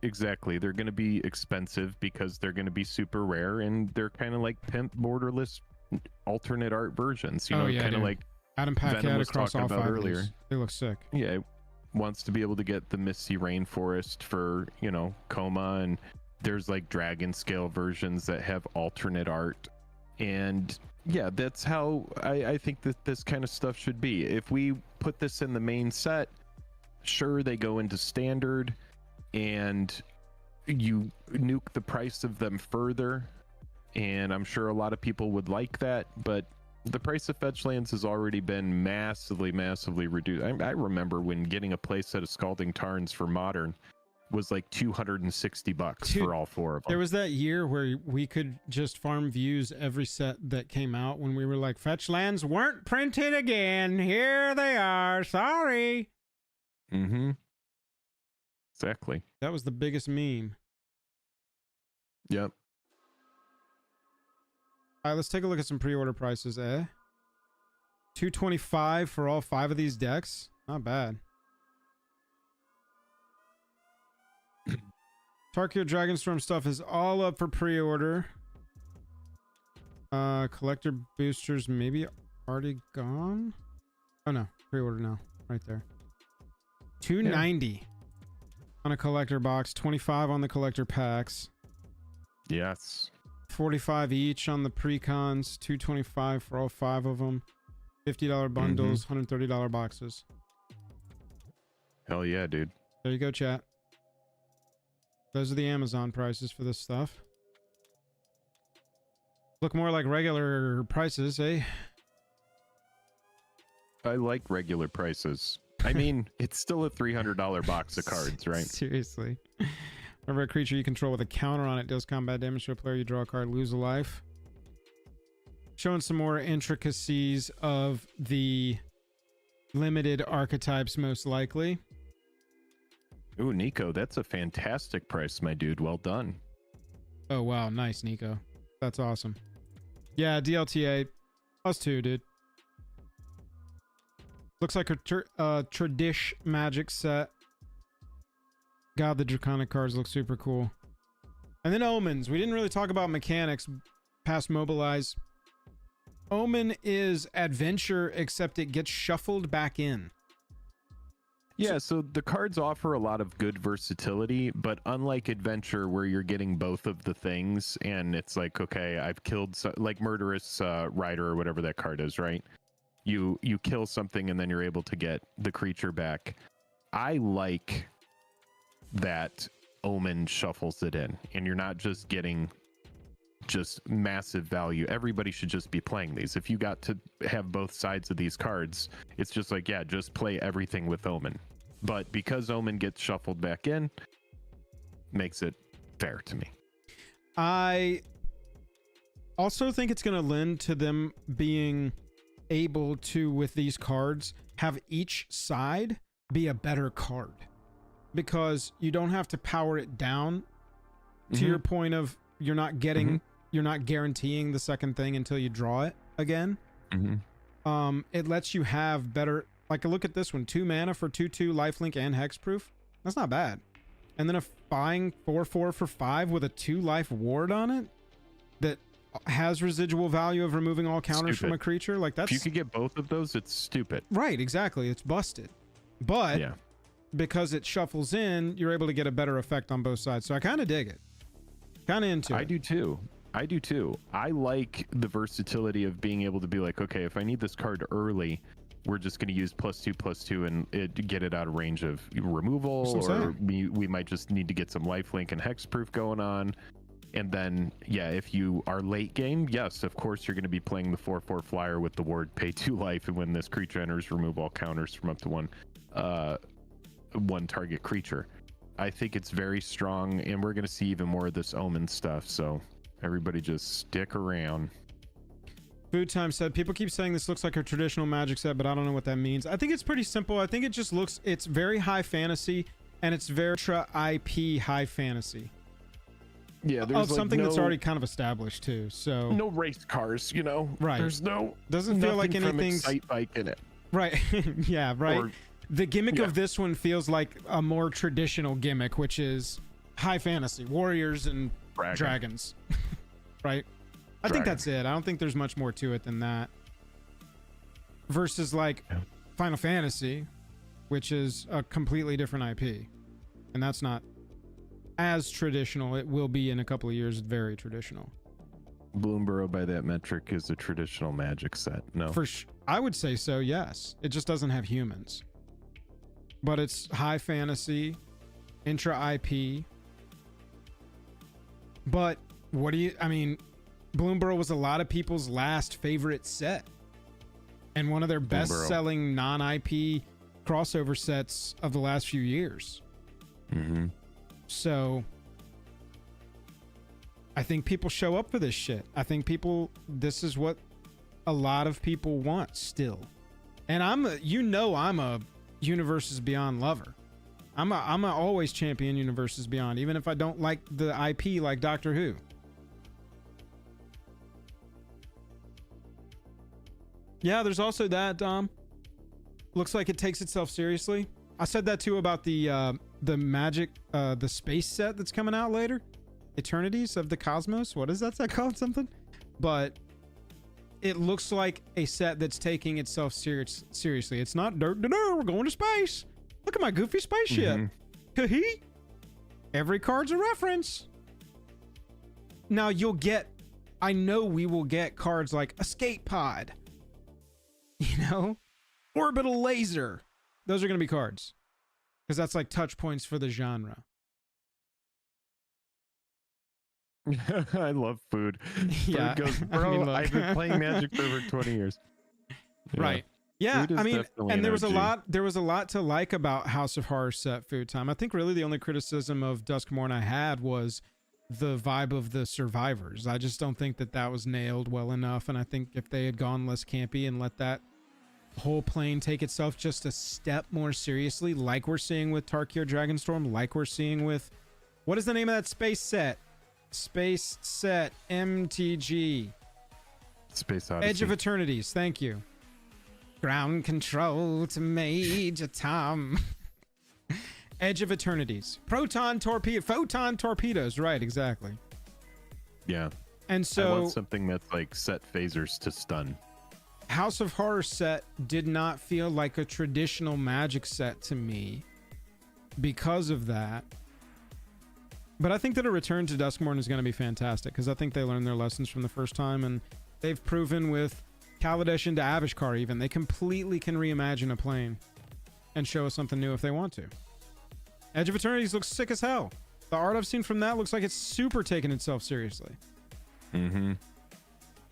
Speaker 2: exactly. They're going to be expensive because they're going to be super rare, and they're kind of like pimp borderless alternate art versions. You know, kind of like
Speaker 1: Adam Paquette across all 5 earlier. They look sick.
Speaker 2: Yeah, it wants to be able to get the Misty Rainforest for, Coma, and there's like dragon scale versions that have alternate art. And yeah, that's how I think that this kind of stuff should be. If we put this in the main set, sure, they go into standard and you nuke the price of them further, and I'm sure a lot of people would like that, but the price of fetch lands has already been massively reduced. I remember when getting a playset of Scalding Tarns for Modern was like $260 for all 4 of them.
Speaker 1: There was that year where we could just farm views every set that came out when we were like, fetch lands weren't printed again, here they are, sorry.
Speaker 2: Mm-hmm. Exactly.
Speaker 1: That was the biggest meme.
Speaker 2: Yep.
Speaker 1: All right, let's take a look at some pre-order prices, $225 for all 5 of these decks. Not bad. Tarkir Dragonstorm stuff is all up for pre-order. Collector boosters maybe already gone. Oh no, pre-order now, right there. $290 on a collector box, $25 on the collector packs.
Speaker 2: Yes.
Speaker 1: $45 each on the precons, $225 for all 5 of them. $50 bundles, $130 boxes.
Speaker 2: Hell yeah, dude.
Speaker 1: There you go, chat. Those are the Amazon prices for this stuff. Look more like regular prices, eh?
Speaker 2: I like regular prices. I mean, it's still a $300 box of cards, right?
Speaker 1: Seriously. Whenever a creature you control with a counter on it deals combat damage to a player, you draw a card, lose a life. Showing some more intricacies of the limited archetypes, most likely.
Speaker 2: Ooh, Nico, that's a fantastic price, my dude. Well done.
Speaker 1: Oh, wow. Nice, Nico. That's awesome. Yeah, DLTA. Us too, dude. Looks like a Tradish Magic set. God, the Draconic cards look super cool. And then Omens. We didn't really talk about mechanics past Mobilize. Omen is adventure, except it gets shuffled back in.
Speaker 2: Yeah, so the cards offer a lot of good versatility, but unlike adventure where you're getting both of the things and it's like, okay, I've killed like Murderous Rider or whatever that card is, right? You kill something and then you're able to get the creature back. I like that Omen shuffles it in and you're not just getting just massive value. Everybody should just be playing these. If you got to have both sides of these cards, it's just like, yeah, just play everything with Omen. But because Omen gets shuffled back in, makes it fair to me.
Speaker 1: I also think it's going to lend to them being able to, with these cards, have each side be a better card, because you don't have to power it down to your point of you're not getting you're not guaranteeing the second thing until you draw it again. It lets you have better, like, look at this one, 2 mana for 2/2 lifelink and hexproof. That's not bad. And then buying 4/4 for 5 with a 2 life ward on it that has residual value of removing all counters from a creature. Like that's
Speaker 2: if you could get both of those, it's stupid.
Speaker 1: Right, exactly. It's busted. But
Speaker 2: yeah,
Speaker 1: because it shuffles in, you're able to get a better effect on both sides. So I kind of dig it. Kind of into it.
Speaker 2: I do too. I like the versatility of being able to be like, okay, if I need this card early, we're just going to use +2/+2 and get it out of range of removal, or we might just need to get some lifelink and hexproof going on. And then, yeah, if you are late game, yes, of course, you're going to be playing the 4/4 flyer with the ward pay 2 life, and when this creature enters, remove all counters from up to one target creature. I think it's very strong, and we're going to see even more of this omen stuff. So everybody just stick around.
Speaker 1: Food Time said, people keep saying this looks like a traditional Magic set, but I don't know what that means. I think it's pretty simple. I think it just looks, it's very high fantasy, and it's very IP high fantasy.
Speaker 2: Yeah, there's
Speaker 1: of something that's already kind of established too. So
Speaker 2: no race cars, you know.
Speaker 1: Right.
Speaker 2: There's
Speaker 1: doesn't feel like anything's
Speaker 2: Excite Bike in it.
Speaker 1: Right. Yeah. Right.
Speaker 2: Or,
Speaker 1: the gimmick of this one feels like a more traditional gimmick, which is high fantasy, warriors and dragons. Right. I think that's it. I don't think there's much more to it than that. Versus like Final Fantasy, which is a completely different IP, and that's not as traditional. It will be in a couple of years very traditional.
Speaker 2: Bloomborough, by that metric, is a traditional Magic set. No,
Speaker 1: I would say so. Yes, it just doesn't have humans, but it's high fantasy, intra IP. But what do you? I mean, Bloomborough was a lot of people's last favorite set, and one of their best-selling non-IP crossover sets of the last few years.
Speaker 2: Mm-hmm.
Speaker 1: So I think people show up for this shit. I think this is what a lot of people want still. And I'm a Universes Beyond lover. I'm a always champion Universes Beyond, even if I don't like the IP like Doctor Who. Yeah, there's also that, Dom. Looks like it takes itself seriously. I said that too about the Magic, the space set that's coming out later. Eternities of the Cosmos. What is that set called? Something? But it looks like a set that's taking itself seriously. It's not dirt. We're going to space. Look at my goofy spaceship. Mm-hmm. Every card's a reference. Now I know we will get cards like Escape Pod. You know? Orbital Laser. Those are going to be cards. Because that's like touch points for the genre.
Speaker 2: I love food.
Speaker 1: Yeah.
Speaker 2: Food goes, bro, I've been playing Magic for over 20 years. Yeah.
Speaker 1: Right. Yeah, I mean, and there was
Speaker 2: a
Speaker 1: lot to like about House of Horror set Food Time. I think really the only criticism of Duskmorn I had was the vibe of the survivors. I just don't think that was nailed well enough, and I think if they had gone less campy and let that whole plane take itself just a step more seriously, like we're seeing with Tarkir Dragonstorm, like we're seeing with, what is the name of that space set? Space set MTG.
Speaker 2: Space Odyssey.
Speaker 1: Edge of Eternities. Thank you. Ground control to Major Tom. Edge of Eternities. Photon torpedoes. Right, exactly.
Speaker 2: Yeah.
Speaker 1: And so
Speaker 2: I want something that's like set phasers to stun.
Speaker 1: House of Horror set did not feel like a traditional Magic set to me because of that. But I think that a return to Duskmorn is going to be fantastic because I think they learned their lessons from the first time, and they've proven with Kaladesh into Avishkar even, they completely can reimagine a plane and show us something new if they want to. Edge of Eternities looks sick as hell. The art I've seen from that looks like it's super taking itself seriously.
Speaker 2: Mm-hmm.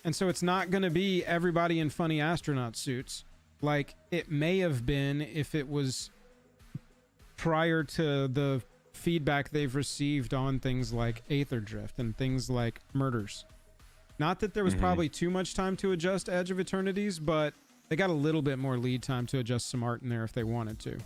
Speaker 1: And so it's not going to be everybody in funny astronaut suits like it may have been if it was prior to the feedback they've received on things like Aether Drift and things like Murders. Not that there was probably too much time to adjust Edge of Eternities, but they got a little bit more lead time to adjust some art in there if they wanted to.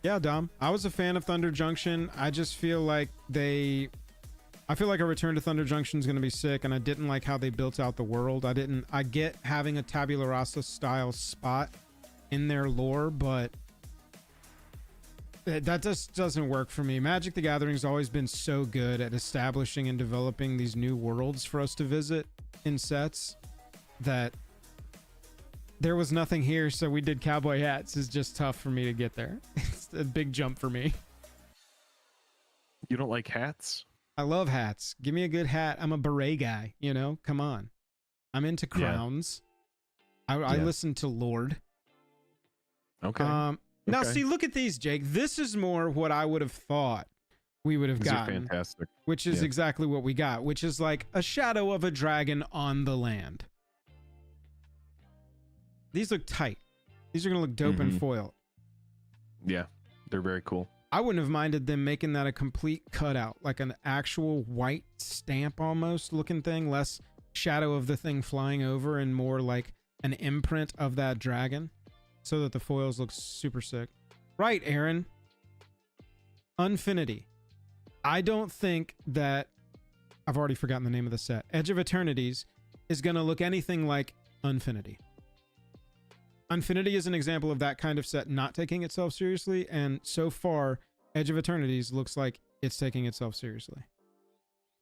Speaker 1: Yeah, Dom. I was a fan of Thunder Junction. I just feel like I feel like a return to Thunder Junction is going to be sick, and I didn't like how they built out the world. I get having a Tabula Rasa style spot in their lore, but That just doesn't work for me. Magic the Gathering's always been so good at establishing and developing these new worlds for us to visit in sets that there was nothing here, so we did cowboy hats. Is just tough for me to get there. It's a big jump for me.
Speaker 2: You don't like hats?
Speaker 1: I love hats. Give me a good hat. I'm a beret guy, you know? Come on. I'm into crowns. I listen to Lord.
Speaker 2: Okay.
Speaker 1: Now, see, look at these, Jake. This is more what I would have thought we would have
Speaker 2: These are
Speaker 1: gotten.
Speaker 2: fantastic.
Speaker 1: Which is exactly what we got, which is like a shadow of a dragon on the land. These look tight. These are going to look dope in foil.
Speaker 2: Yeah, they're very cool.
Speaker 1: I wouldn't have minded them making that a complete cutout, like an actual white stamp almost looking thing, less shadow of the thing flying over and more like an imprint of that dragon, so that the foils look super sick. Right, Aaron. Unfinity. I don't think that, I've already forgotten the name of the set, Edge of Eternities is going to look anything like Unfinity. Unfinity is an example of that kind of set not taking itself seriously, and so far, Edge of Eternities looks like it's taking itself seriously.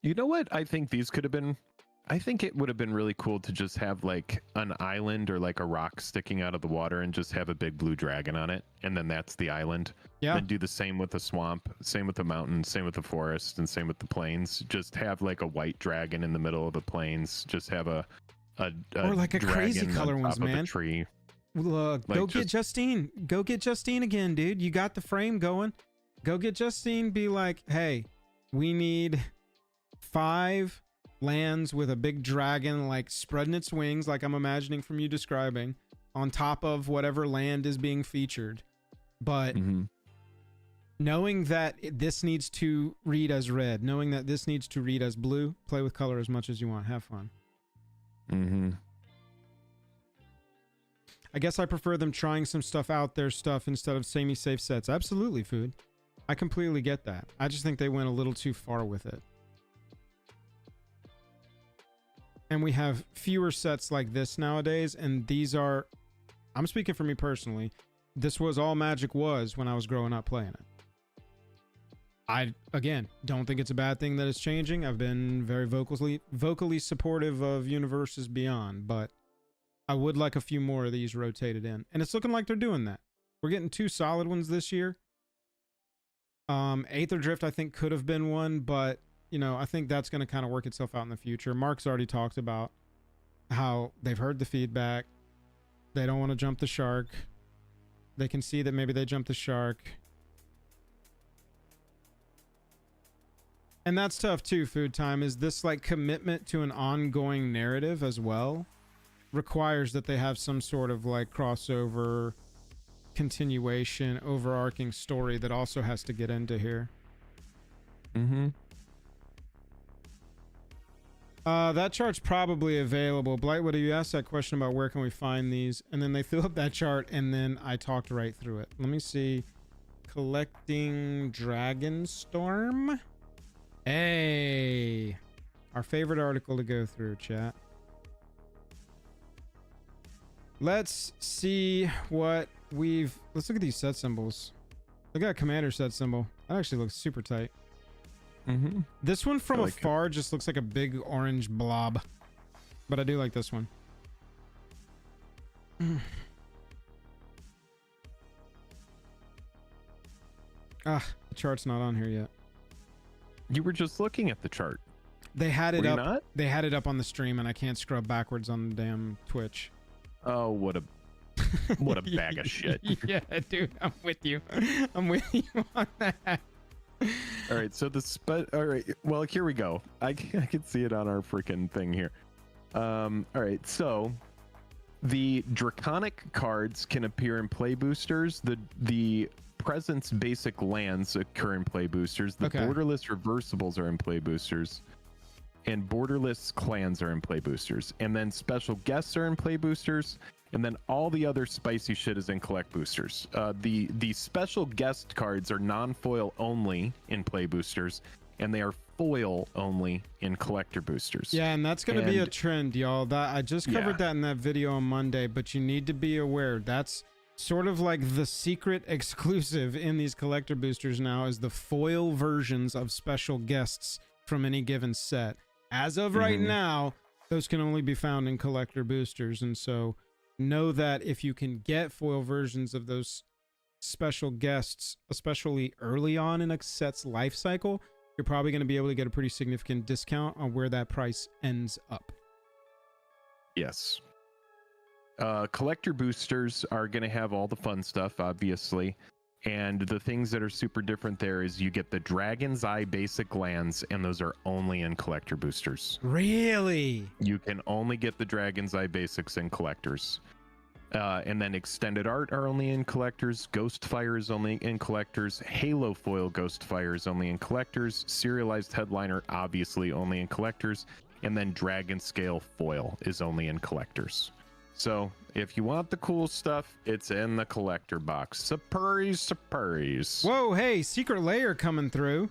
Speaker 2: You know what? I think these could have been... I think it would have been really cool to just have like an island or like a rock sticking out of the water and just have a big blue dragon on it. And then that's the island.
Speaker 1: Yeah.
Speaker 2: Then do the same with the swamp, same with the mountain, same with the forest, and same with the plains. Just have like a white dragon in the middle of the plains. Just have a
Speaker 1: or like a crazy
Speaker 2: dragon
Speaker 1: color
Speaker 2: on
Speaker 1: ones,
Speaker 2: top of a
Speaker 1: man.
Speaker 2: tree.
Speaker 1: Look,
Speaker 2: Like
Speaker 1: go get
Speaker 2: just-
Speaker 1: Justine. Go get Justine again, dude. You got the frame going. Go get Justine. Be like, hey, we need 5 lands with a big dragon like spreading its wings, like I'm imagining from you describing, on top of whatever land is being featured. But knowing that this needs to read as red, knowing that this needs to read as blue, play with color as much as you want. Have fun. I guess I prefer them trying some stuff out there stuff instead of semi-safe sets. Absolutely, Food. I completely get that. I just think they went a little too far with it. And we have fewer sets like this nowadays, and these are, I'm speaking for me personally, this was all Magic was when I was growing up playing it. I, again, don't think it's a bad thing that it's changing. I've been very vocally supportive of Universes Beyond, but I would like a few more of these rotated in. And it's looking like they're doing that. We're getting 2 solid ones this year. Aether Drift, I think, could have been one, but you know, I think that's going to kind of work itself out in the future. Mark's already talked about how they've heard the feedback. They don't want to jump the shark. They can see that maybe they jumped the shark. And that's tough too, Food Time, is this like commitment to an ongoing narrative as well requires that they have some sort of like crossover, continuation, overarching story that also has to get into here. That chart's probably available. Blightwood, you asked that question about where can we find these, and then they threw up that chart, and then I talked right through it. Let me see. Collecting Dragonstorm. Hey, our favorite article to go through, chat. Let's see what we've... Let's look at these set symbols. Look at that commander set symbol. That actually looks super tight. This one from afar just looks like a big orange blob, but I do like this one. The chart's not on here yet.
Speaker 2: You were just looking at the chart.
Speaker 1: They had it
Speaker 2: Were you
Speaker 1: up.
Speaker 2: not?
Speaker 1: They had it up on the stream, and I can't scrub backwards on the damn Twitch.
Speaker 2: Oh, what a bag of shit.
Speaker 1: Yeah, dude, I'm with you. I'm with you on that.
Speaker 2: All right, so all right, well, here we go. I can see it on our freaking thing here. All right, so the draconic cards can appear in play boosters. The presence basic lands occur in play boosters. The borderless reversibles are in play boosters, and borderless clans are in play boosters. And then special guests are in play boosters. And then all the other spicy shit is in collect boosters. The special guest cards are non-foil only in play boosters, and they are foil only in collector boosters.
Speaker 1: Yeah, and that's going to be a trend, y'all. That I just covered that in that video on Monday, but you need to be aware sort of like the secret exclusive in these collector boosters now is the foil versions of special guests from any given set. As of right now, those can only be found in collector boosters, and so know that if you can get foil versions of those special guests, especially early on in a set's life cycle, you're probably going to be able to get a pretty significant discount on where that price ends up.
Speaker 2: Yes. Collector boosters are going to have all the fun stuff, obviously. And the things that are super different there is you get the Dragon's Eye basic lands, and those are only in collector boosters.
Speaker 1: Really?
Speaker 2: You can only get the Dragon's Eye basics in collectors. And then extended art are only in collectors. Ghostfire is only in collectors. Halo foil Ghostfire is only in collectors. Serialized headliner obviously only in collectors. And then Dragon Scale foil is only in collectors. So if you want the cool stuff, it's in the collector box. Surprise.
Speaker 1: Whoa, hey, Secret Lair coming through.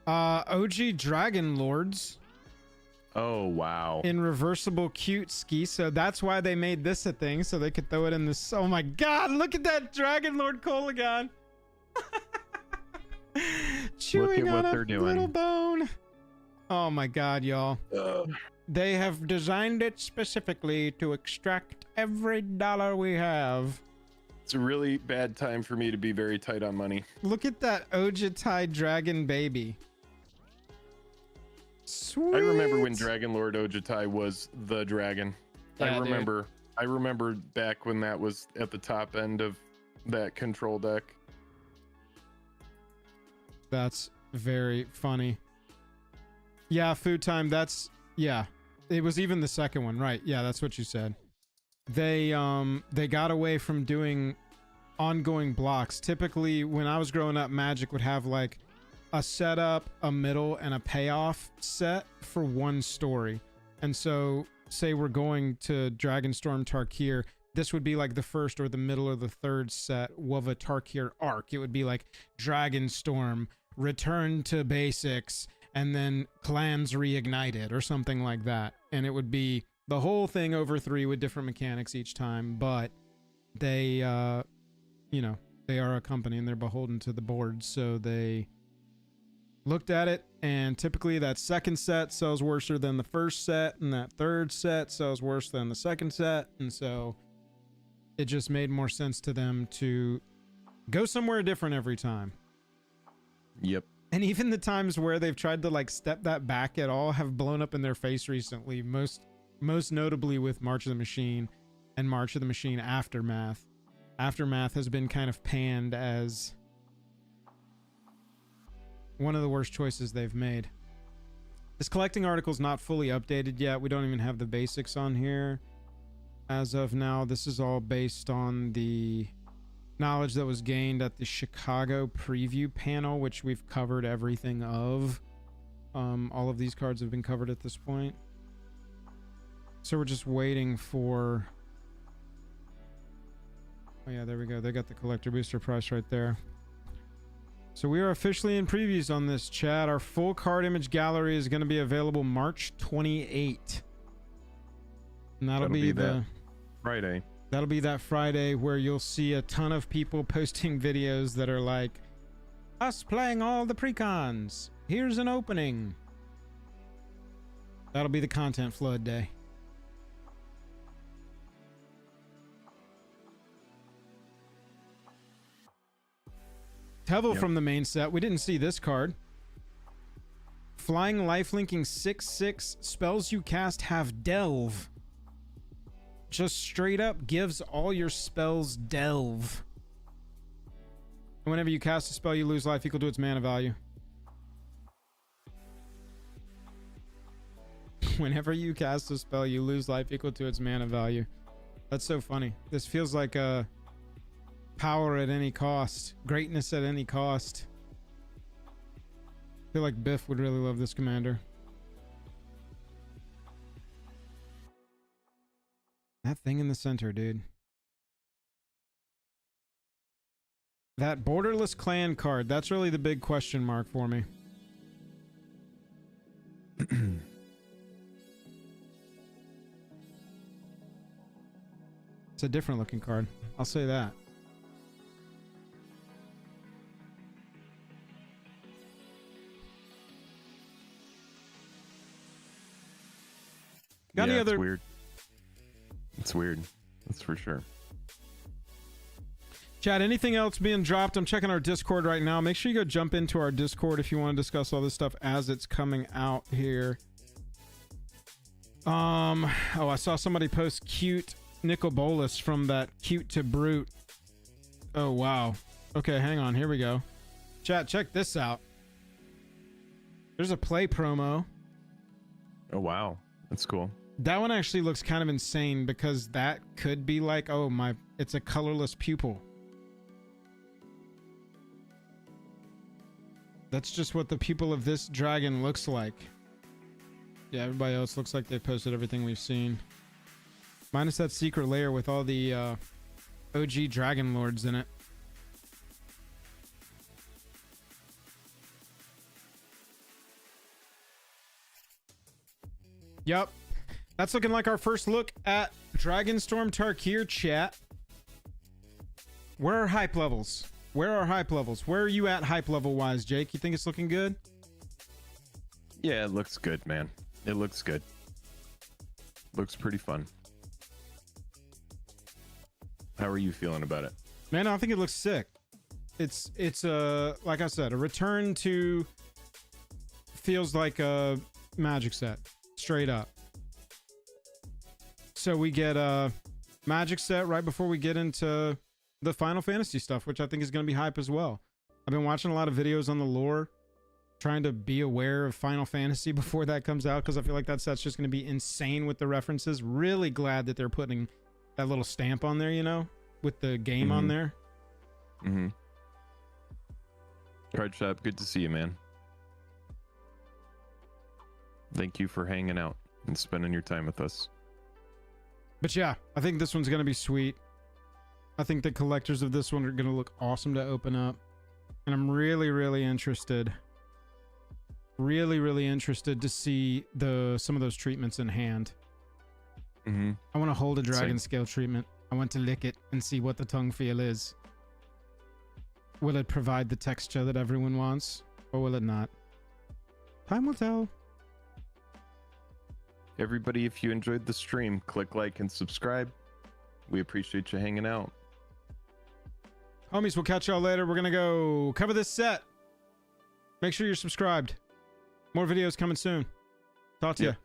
Speaker 1: OG Dragon Lords.
Speaker 2: Oh, wow.
Speaker 1: In reversible cute ski. So that's why they made this a thing, so they could throw it in this. Oh my god, look at that Dragon Lord Kolagon. Chewing on a little bone. Oh my god, y'all. They have designed it specifically to extract every dollar we have.
Speaker 2: It's a really bad time for me to be very tight on money.
Speaker 1: Look at that Ojutai dragon baby. Sweet.
Speaker 2: I remember when Dragon Lord Ojutai was the dragon.
Speaker 1: Yeah,
Speaker 2: I remember back when that was at the top end of that control deck.
Speaker 1: That's very funny. Yeah, Food Time, that's, yeah. It was even the second one, right? Yeah, that's what you said. They got away from doing ongoing blocks. Typically, when I was growing up, Magic would have like a setup, a middle, and a payoff set for one story. And so, say we're going to Dragonstorm Tarkir, this would be like the first or the middle or the third set of a Tarkir arc. It would be like Dragonstorm, Return to Basics, and then Clans Reignited or something like that. And it would be the whole thing over 3 with different mechanics each time. But they, you know, they are a company and they're beholden to the board. So they looked at it, and typically that second set sells worse than the first set, and that third set sells worse than the second set. And so it just made more sense to them to go somewhere different every time.
Speaker 2: Yep.
Speaker 1: And even the times where they've tried to like step that back at all have blown up in their face recently, most notably with March of the Machine and March of the Machine Aftermath. Aftermath has been kind of panned as one of the worst choices they've made. This collecting article's not fully updated yet. We don't even have the basics on here as of now. This is all based on the knowledge that was gained at the Chicago preview panel, which we've covered everything of. All of these cards have been covered at this point. So we're just waiting for... Oh yeah, there we go. They got the collector booster price right there. So we are officially in previews on this, chat. Our full card image gallery is going to be available March 28. And that'll be the
Speaker 2: Friday.
Speaker 1: That'll be that Friday where you'll see a ton of people posting videos that are like, us playing all the precons. Here's an opening. That'll be the content flood day. Tevel from the main set. We didn't see this card. Flying lifelinking 6/6 spells you cast have delve. Just straight up gives all your spells delve. And whenever you cast a spell, you lose life equal to its mana value. Whenever you cast a spell, you lose life equal to its mana value. That's so funny. This feels like a power at any cost. Greatness at any cost. I feel like Biff would really love this commander. That thing in the center, dude. That borderless clan card, that's really the big question mark for me. It's a different looking card. I'll say that. Got any
Speaker 2: yeah,
Speaker 1: other?
Speaker 2: it's weird. It's weird. That's for sure.
Speaker 1: Chad, anything else being dropped? I'm checking our Discord right now. Make sure you go jump into our Discord if you want to discuss all this stuff as it's coming out here. Oh, I saw somebody post cute Nicol Bolas from that Cute to Brute. Oh, wow. Okay, hang on. Here we go. Chat, check this out. There's a play promo.
Speaker 2: Oh, wow. That's cool.
Speaker 1: That one actually looks kind of insane because that could be like, oh my, it's a colorless pupil. That's just what the pupil of this dragon looks like. Yeah, everybody else looks like they posted everything we've seen. Minus that secret layer with all the OG dragon lords in it. Yep. That's looking like our first look at Dragonstorm Tarkir, chat. Where are hype levels? Where are hype levels? Where are you at hype level wise, Jake? You think it's looking good?
Speaker 2: Yeah, it looks good, man. It looks good. Looks pretty fun. How are you feeling about it?
Speaker 1: Man, I think it looks sick. It's like I said, a return to feels like a Magic set, straight up. So we get a Magic set right before we get into the Final Fantasy stuff, which I think is going to be hype as well. I've been watching a lot of videos on the lore, trying to be aware of Final Fantasy before that comes out, because I feel like that set's just going to be insane with the references. Really glad that they're putting that little stamp on there, you know, with the game on there.
Speaker 2: Mm-hmm. Card Shop, good to see you, man. Thank you for hanging out and spending your time with us.
Speaker 1: But yeah, I think this one's going to be sweet. I think the collectors of this one are going to look awesome to open up. And I'm really, really interested. Really interested to see some of those treatments in hand.
Speaker 2: Mm-hmm.
Speaker 1: I want to hold a dragon scale treatment. I want to lick it and see what the tongue feel is. Will it provide the texture that everyone wants? Or will it not? Time will tell.
Speaker 2: Everybody, if you enjoyed the stream, click like and subscribe. We appreciate you hanging out.
Speaker 1: Homies, we'll catch y'all later. We're going to go cover this set. Make sure you're subscribed. More videos coming soon. Talk to you.